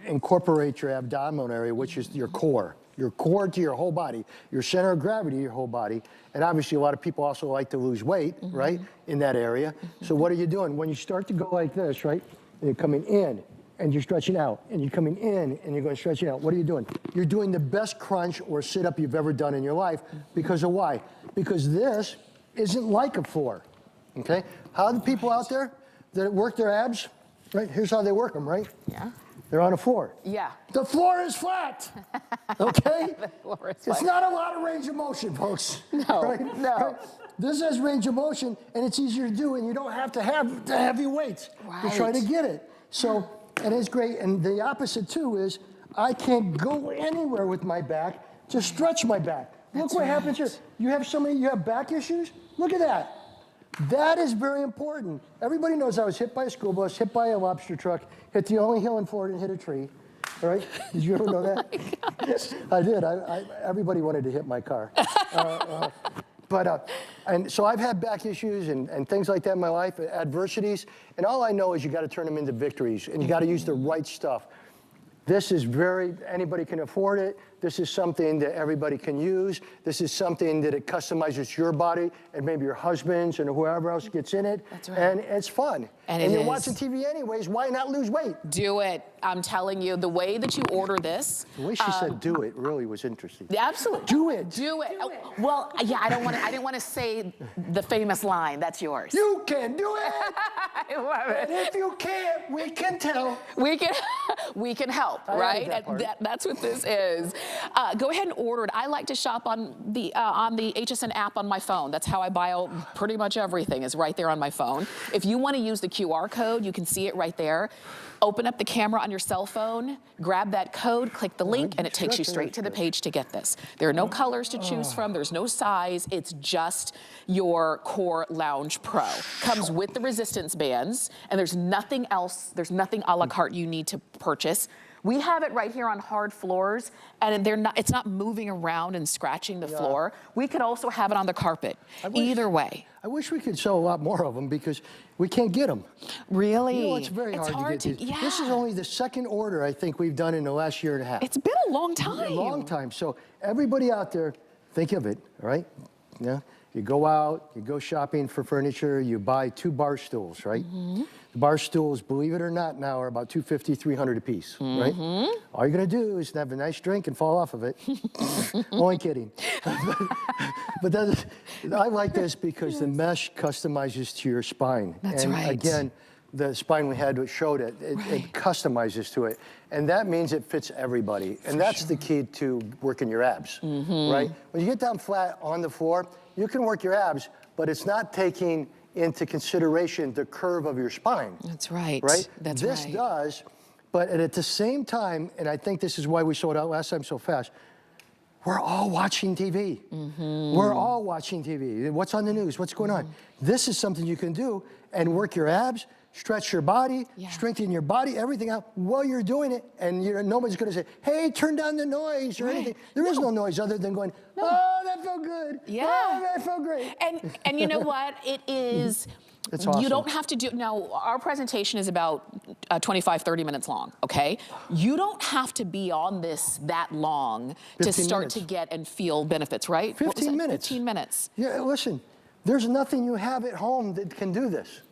incorporate your abdominal area, which is your core to your whole body, your center of gravity to your whole body. And obviously a lot of people also like to lose weight, right, in that area. So what are you doing? When you start to go like this, right, and you're coming in, and you're stretching out, and you're coming in, and you're going stretching out, what are you doing? You're doing the best crunch or sit-up you've ever done in your life. Because of why? Because this isn't like a floor, okay? How are the people out there that work their abs, right? Here's how they work them, right? Yeah. They're on a floor. Yeah. The floor is flat, okay? The floor is It's flat. not a lot of range of motion, folks. No, right? no. Right? This has range of motion, and it's easier to do, and you don't have to have the heavy weights to try to get it. So, and it's great. And the opposite, too, is I can't go anywhere with my back to stretch my back. Look what happens here. You have back issues? Look at that. That is very important. Everybody knows I was hit by a school bus, hit by a lobster truck, hit the only hill in Florida and hit a tree. All right? Did you ever know that? I did. Everybody wanted to hit my car. And so I've had back issues and things like that in my life, adversities, and all I know is you got to turn them into victories, and you got to use the right stuff. This is anybody can afford it. This is something that everybody can use. This is something that it customizes your body and maybe your husband's and whoever else gets in it. That's right. And it's fun. And you're watching TV anyways, why not lose weight? Do it. I'm telling you, the way that you order this. The way she said do it really was interesting. Absolutely. Do it. Do it. Oh, well, yeah, I didn't want to say the famous line. That's yours. You can do it. I love it. And if you can't, we can tell. We can help, I like right? that part. That's what this is. Go ahead and order it. I like to shop on the HSN app on my phone. That's how I buy pretty much everything, is right there on my phone. If you want to use the QR code, you can see it right there. Open up the camera on your cell phone, grab that code, click the link, and it takes you straight to the page to get this. There are no colors to choose from. There's no size. It's just your Core Lounge Pro. Comes with the resistance bands, and there's nothing else. There's nothing a la carte you need to purchase. We have it right here on hard floors, and it's not moving around and scratching the floor. We could also have it on the carpet. Either way. I wish we could sell a lot more of them because we can't get them. Really? You know, it's very hard to get these. Yeah. This is only the second order I think we've done in the last year and a half. It's been a long time. A long time. So everybody out there, think of it, all right? Yeah. You go out, you go shopping for furniture, you buy 2 bar stools, right? The bar stools, believe it or not, now are about $250, $300 a piece, right? All you're gonna do is have a nice drink and fall off of it. Only kidding. But I like this because the mesh customizes to your spine. That's and right. Again, the spine we had showed it customizes to it. And that means it fits everybody. And that's the key to working your abs, right? When you get down flat on the floor, you can work your abs, but it's not taking into consideration the curve of your spine. That's right. Right? That's this right. does, but at the same time, and I think this is why we sold out last time so fast, we're all watching TV. We're all watching TV. What's on the news? What's going on? This is something you can do and work your abs, stretch your body, strengthen your body, everything out while you're doing it. And nobody's going to say, hey, turn down the noise or anything. There is no noise other than going, oh, that felt good. Yeah. Oh, that felt great. And you know what? It is. It's awesome. You don't have to do, now our presentation is about 25, 30 minutes long, okay? You don't have to be on this that long to start to get and feel benefits, right? 15 minutes. 15 minutes. Yeah, listen, there's nothing you have at home that can do this.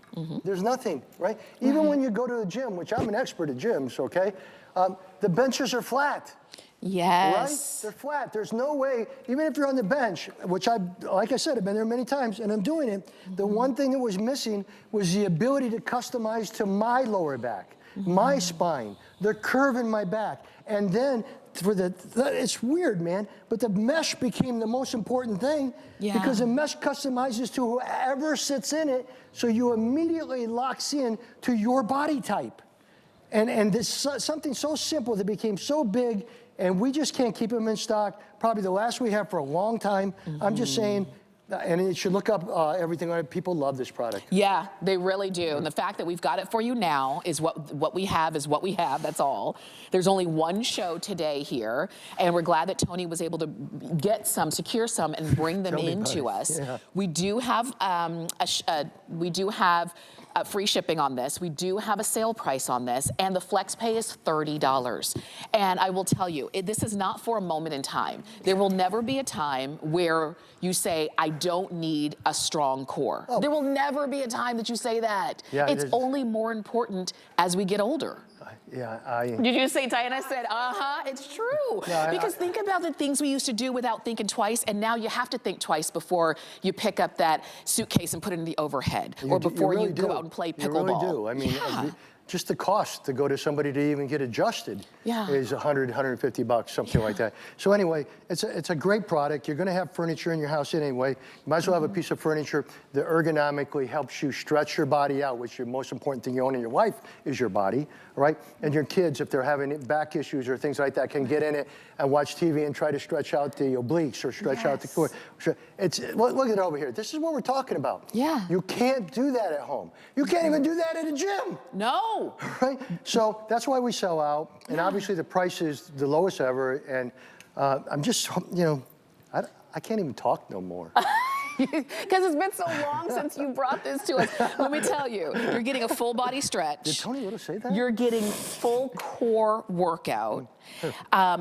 There's nothing, right? Even when you go to the gym, which I'm an expert at gyms, okay? The benches are flat. Yes. Right? They're flat. There's no way, even if you're on the bench, which like I said, I've been there many times and I'm doing it, the one thing that was missing was the ability to customize to my lower back. my spine, the curve in my back, and then for it's weird, man, but the mesh became the most important thing because the mesh customizes to whoever sits in it, so you immediately locks in to your body type. And this something so simple that became so big, and we just can't keep them in stock. Probably the last we have for a long time. I'm just saying, and you should look up everything on it. People love this product. Yeah, they really do. And the fact that we've got it for you now is what we have is what we have. That's all. There's only one show today here, and we're glad that Tony was able to get some, secure some, and bring them into us. Yeah. We do have free shipping on this. We do have a sale price on this, and the flex pay is $30. And I will tell you, this is not for a moment in time. There will never be a time where you say, I don't need a strong core. Oh. There will never be a time that you say that. Yeah, it's only more important as we get older. Did you say Diana said, it's true. Because think about the things we used to do without thinking twice, and now you have to think twice before you pick up that suitcase and put it in the overhead, or before you go out and play pickleball. You really do. I mean, just the cost to go to somebody to even get adjusted is $100, $150, something like that. So anyway, it's a great product. You're gonna have furniture in your house anyway. You might as well have a piece of furniture that ergonomically helps you stretch your body out, which is the most important thing you own in your life is your body, right? And your kids, if they're having back issues or things like that, can get in it and watch TV and try to stretch out the obliques or stretch out the core. Look at it over here. This is what we're talking about. Yeah. You can't do that at home. You can't even do that at a gym. No. Right? So that's why we sell out. And obviously the price is the lowest ever. And I'm just, I can't even talk no more. Because it's been so long since you brought this to us. Let me tell you, you're getting a full body stretch. Did Tony Little say that? You're getting full core workout.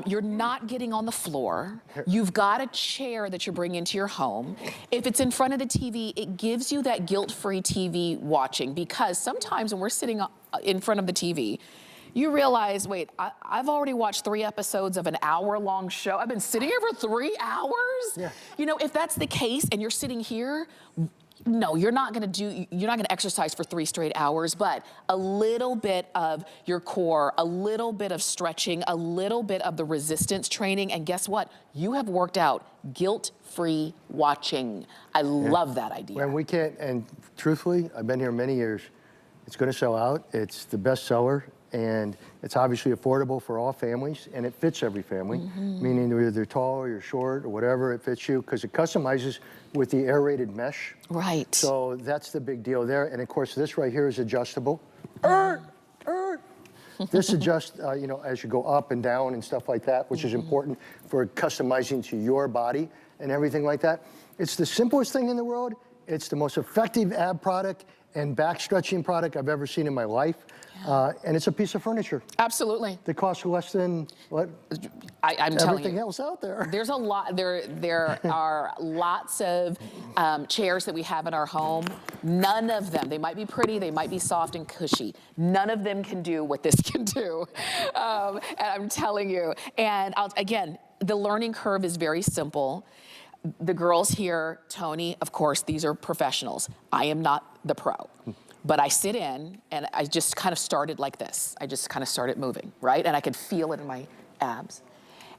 You're not getting on the floor. You've got a chair that you're bringing into your home. If it's in front of the TV, it gives you that guilt-free TV watching, because sometimes when we're sitting in front of the TV, you realize, wait, I've already watched 3 episodes of an hour-long show. I've been sitting here for 3 hours? Yeah. You know, if that's the case and you're sitting here, no, you're not gonna exercise for 3 straight hours, but a little bit of your core, a little bit of stretching, a little bit of the resistance training, and guess what? You have worked out guilt-free watching. I love that idea. When we can't, and truthfully, I've been here many years. It's gonna sell out. It's the best seller. And it's obviously affordable for all families, and it fits every family, meaning whether they're tall or you're short or whatever, it fits you, because it customizes with the aerated mesh. Right. So that's the big deal there. And of course, this right here is adjustable. This adjusts, as you go up and down and stuff like that, which is important for customizing to your body and everything like that. It's the simplest thing in the world. It's the most effective ab product and back stretching product I've ever seen in my life. And it's a piece of furniture. Absolutely. That costs less than what I'm telling everything you, else out there. There's a lot. There are lots of chairs that we have in our home. None of them. They might be pretty. They might be soft and cushy. None of them can do what this can do. And I'm telling you. And again, the learning curve is very simple. The girls here, Tony, of course, these are professionals. I am not the pro. But I sit in, and I just kind of started like this. I just kind of started moving, right? And I could feel it in my abs.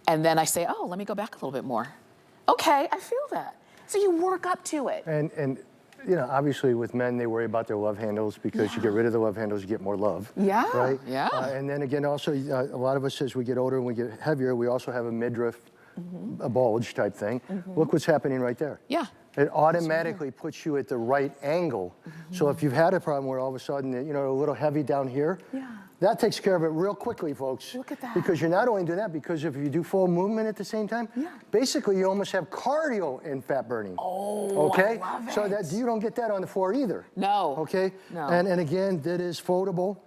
And then I say, oh, let me go back a little bit more. Okay, I feel that. So you work up to it. And obviously with men, they worry about their love handles, because you get rid of the love handles, you get more love. Yeah, right? yeah. And then again, also, a lot of us, as we get older and we get heavier, we also have a midriff, a bulge type thing. Look what's happening right there. Yeah. It automatically puts you at the right angle. So if you've had a problem where all of a sudden, a little heavy down here, that takes care of it real quickly, folks. Look at that. Because you're not only doing that, because if you do full movement at the same time, basically you almost have cardio in fat burning. Oh, okay? I love it. So that you don't get that on the floor either. No. Okay? No. And again, that is foldable.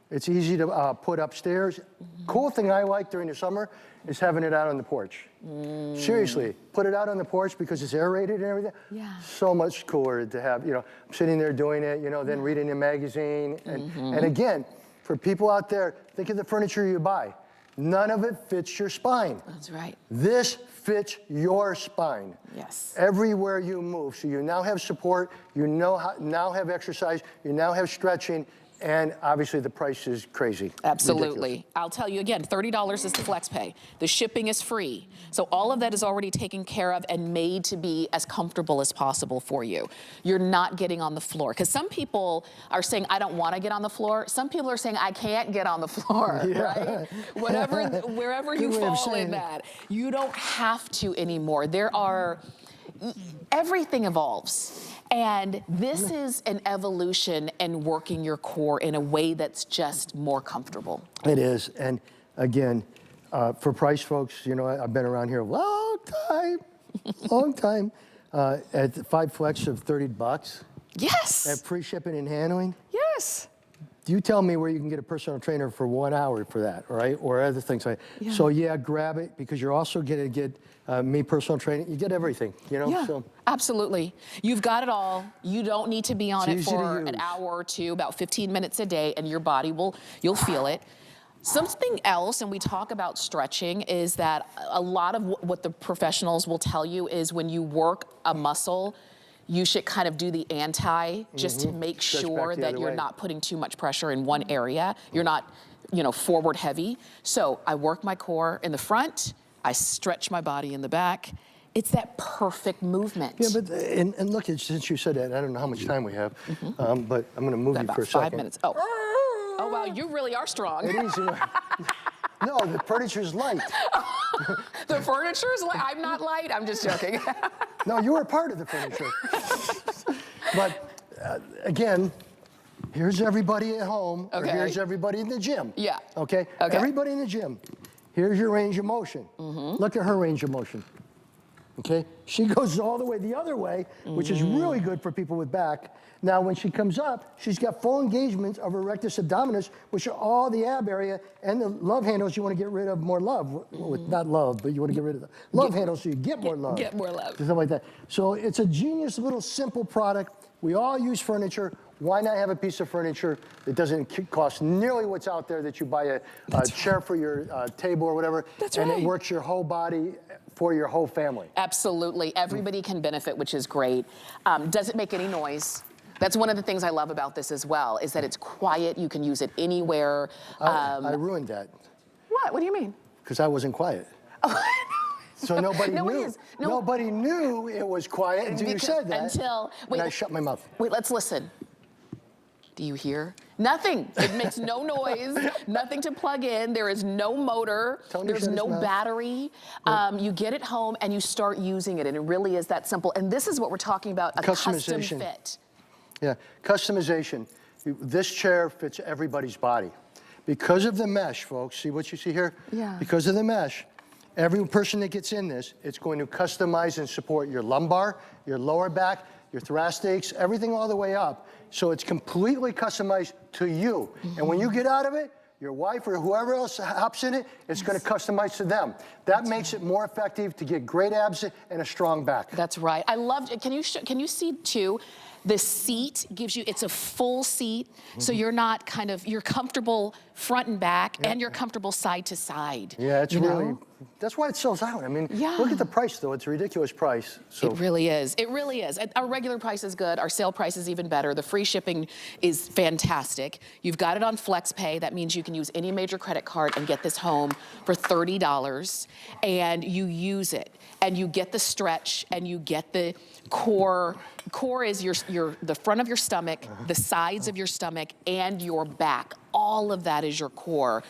It's easy to put upstairs. Cool thing I like during the summer is having it out on the porch. Seriously, put it out on the porch because it's aerated and everything. Yeah. So much cooler to have, I'm sitting there doing it, then reading a magazine. And again, for people out there, think of the furniture you buy. None of it fits your spine. That's right. This fits your spine. Yes. Everywhere you move. So you now have support, now have exercise, you now have stretching, And obviously the price is crazy. Absolutely. Ridiculous. I'll tell you again, $30 is the flex pay. The shipping is free. So all of that is already taken care of and made to be as comfortable as possible for you. You're not getting on the floor. Because some people are saying, I don't want to get on the floor. Some people are saying, I can't get on the floor, right? Wherever you fall in that. You don't have to anymore. Everything evolves. And this is an evolution in working your core in a way that's just more comfortable. It is. And again, for price, folks, you know, I've been around here a long time. At 5 flex of $30. Yes. At free shipping and handling. Yes. You tell me where you can get a personal trainer for 1 hour for that, right? Or other things like that. Yeah. So yeah, grab it, because you're also going to get me personal training. You get everything, you know? Yeah, so. Absolutely. You've got it all. You don't need to be on it for an hour or two, about 15 minutes a day, and your body you'll feel it. Something else, and we talk about stretching, is that a lot of what the professionals will tell you is when you work a muscle, you should kind of do the anti just to make sure that you're not putting too much pressure in one area. You're not, you know, forward heavy. So I work my core in the front, I stretch my body in the back. It's that perfect movement. Yeah, but and look, since you said that, I don't know how much time we have, but I'm going to move you for a second. About 5 minutes. Oh, wow, you really are strong. It is. No, the furniture's light. The furniture's light? I'm not light. I'm just joking. No, you were part of the furniture. But again, here's everybody at home, or here's everybody in the gym. Yeah. Okay? Everybody in the gym. Here's your range of motion. Look at her range of motion. Okay? She goes all the way the other way, which is really good for people with back. Now, when she comes up, she's got full engagement of her rectus abdominis, which are all the ab area, and the love handles you want to get rid of more love. Not love, but you want to get rid of the love handles so you get more love. Get more love. Stuff like that. So it's a genius little simple product. We all use furniture. Why not have a piece of furniture that doesn't cost nearly what's out there, that you buy a chair for your table or whatever, and it works your whole body for your whole family. Absolutely. Everybody can benefit, which is great. Does it make any noise? That's one of the things I love about this as well, is that it's quiet. You can use it anywhere. I ruined that. What? What do you mean? Because I wasn't quiet. So nobody knew. Nobody knew it was quiet until you said that. And I shut my mouth. Wait, let's listen. Do you hear? Nothing. It makes no noise, nothing to plug in. There is no motor. There's no battery. You get it home and you start using it, and it really is that simple. And this is what we're talking about, a custom fit. Yeah, customization. This chair fits everybody's body. Because of the mesh, folks, see what you see here? Yeah. Because of the mesh, every person that gets in this, it's going to customize and support your lumbar, your lower back, your thoracics, everything all the way up. So it's completely customized to you. And when you get out of it, your wife or whoever else hops in it, it's going to customize to them. That makes it more effective to get great abs and a strong back. That's right. I loved it. Can you see too? The seat gives you, it's a full seat, so you're not you're comfortable front and back, and you're comfortable side to side. Yeah, it's really, that's why it sells out. I mean, look at the price though, it's a ridiculous price. So. It really is, it really is. Our regular price is good, our sale price is even better. The free shipping is fantastic. You've got it on flex pay, that means you can use any major credit card and get this home for $30, and you use it, and you get the stretch, and you get the core. Core is the front of your stomach, the sides of your stomach, and your back. All of that is your core.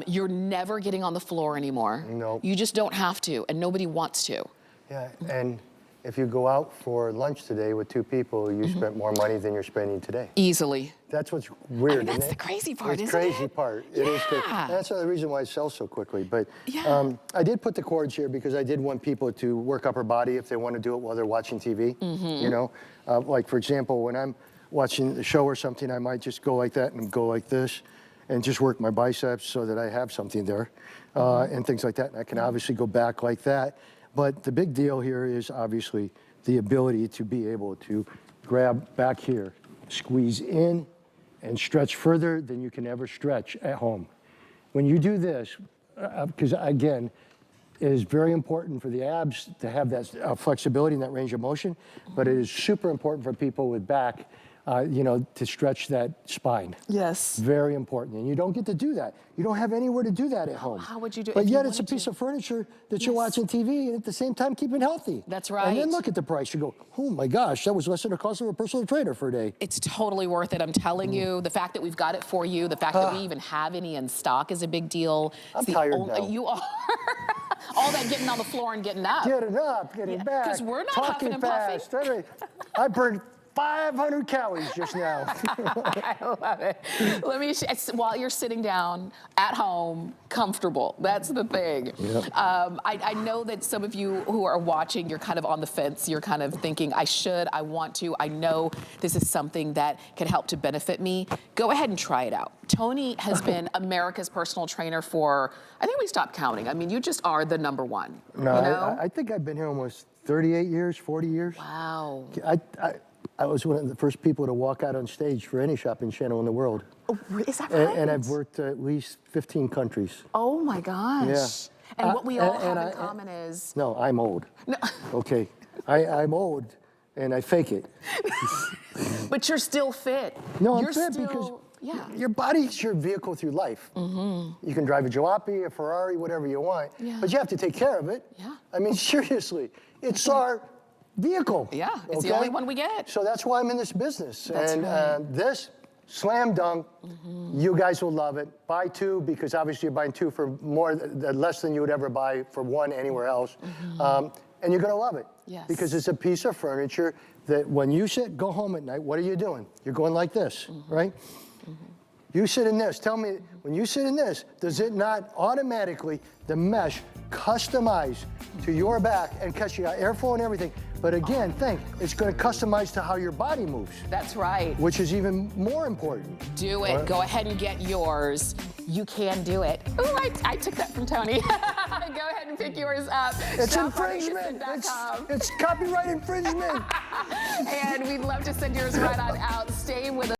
You're never getting on the floor anymore. No. You just don't have to, and nobody wants to. Yeah, and if you go out for lunch today with 2 people, you spent more money than you're spending today. Easily. That's what's weird, that's isn't it? the crazy part, isn't it? It's the crazy part. It is good. That's the reason why it sells so quickly. But I did put the cords here because I did want people to work up her body if they want to do it while they're watching TV. You know, like for example, when I'm watching the show or something, I might just go like that and go like this and just work my biceps so that I have something there and things like that. And I can obviously go back like that. But the big deal here is obviously the ability to be able to grab back here, squeeze in, and stretch further than you can ever stretch at home. When you do this, because again, it is very important for the abs to have that flexibility and that range of motion, but it is super important for people with back you know, to stretch that spine. Yes. Very important. And you don't get to do that. You don't have anywhere to do that at home. How would you do it? But if you yet it's a wanted piece to? of furniture that you're watching TV and at the same time keeping healthy. That's right. And then look at the price. You go, oh my gosh, that was less than the cost of a personal trainer for a day. It's totally worth it. I'm telling you, the fact that we've got it for you, the fact that we even have any in stock is a big deal. I'm tired now. You are. All that getting on the floor and getting up. Getting up, getting back, 'cause we're not talking huffing and puffing. fast. I burned 500 calories just now. I love it. Let me, while you're sitting down at home, comfortable. That's the thing. Yep. I know that some of you who are watching, you're kind of on the fence. You're kind of thinking, I should, I want to. I know this is something that can help to benefit me. Go ahead and try it out. Tony has been America's personal trainer for, I think we stopped counting. I mean, you just are the number one. No, you know? I think I've been here almost 38 years, 40 years. Wow. I was one of the first people to walk out on stage for any shopping channel in the world. Oh, is that right? And I've worked at least 15 countries. Oh my gosh. Yeah. And what we all have in common is... No, I'm old. No. Okay. I'm old and I fake it. But you're still fit. No, you're I'm fit still, because yeah. your body's your vehicle through life. You can drive a jalopy, a Ferrari, whatever you want, but you have to take care of it. Yeah. I mean, seriously, it's our vehicle. Yeah, it's the only one we get. So that's why I'm in this business. That's right. This, slam dunk, you guys will love it. Buy two, because obviously you're buying two for less than you would ever buy for one anywhere else. And you're gonna love it. Yes. Because it's a piece of furniture that when you go home at night, what are you doing? You're going like this, right? You sit in this. Tell me, when you sit in this, does it not automatically, the mesh, customize to your back, and because you got airflow and everything, but again, it's going to customize to how your body moves. That's right. Which is even more important. Do it. Go ahead and get yours. You can do it. Oh, I took that from Tony. Go ahead and pick yours up. It's infringement. It's copyright infringement. And we'd love to send yours right on out. Stay with us.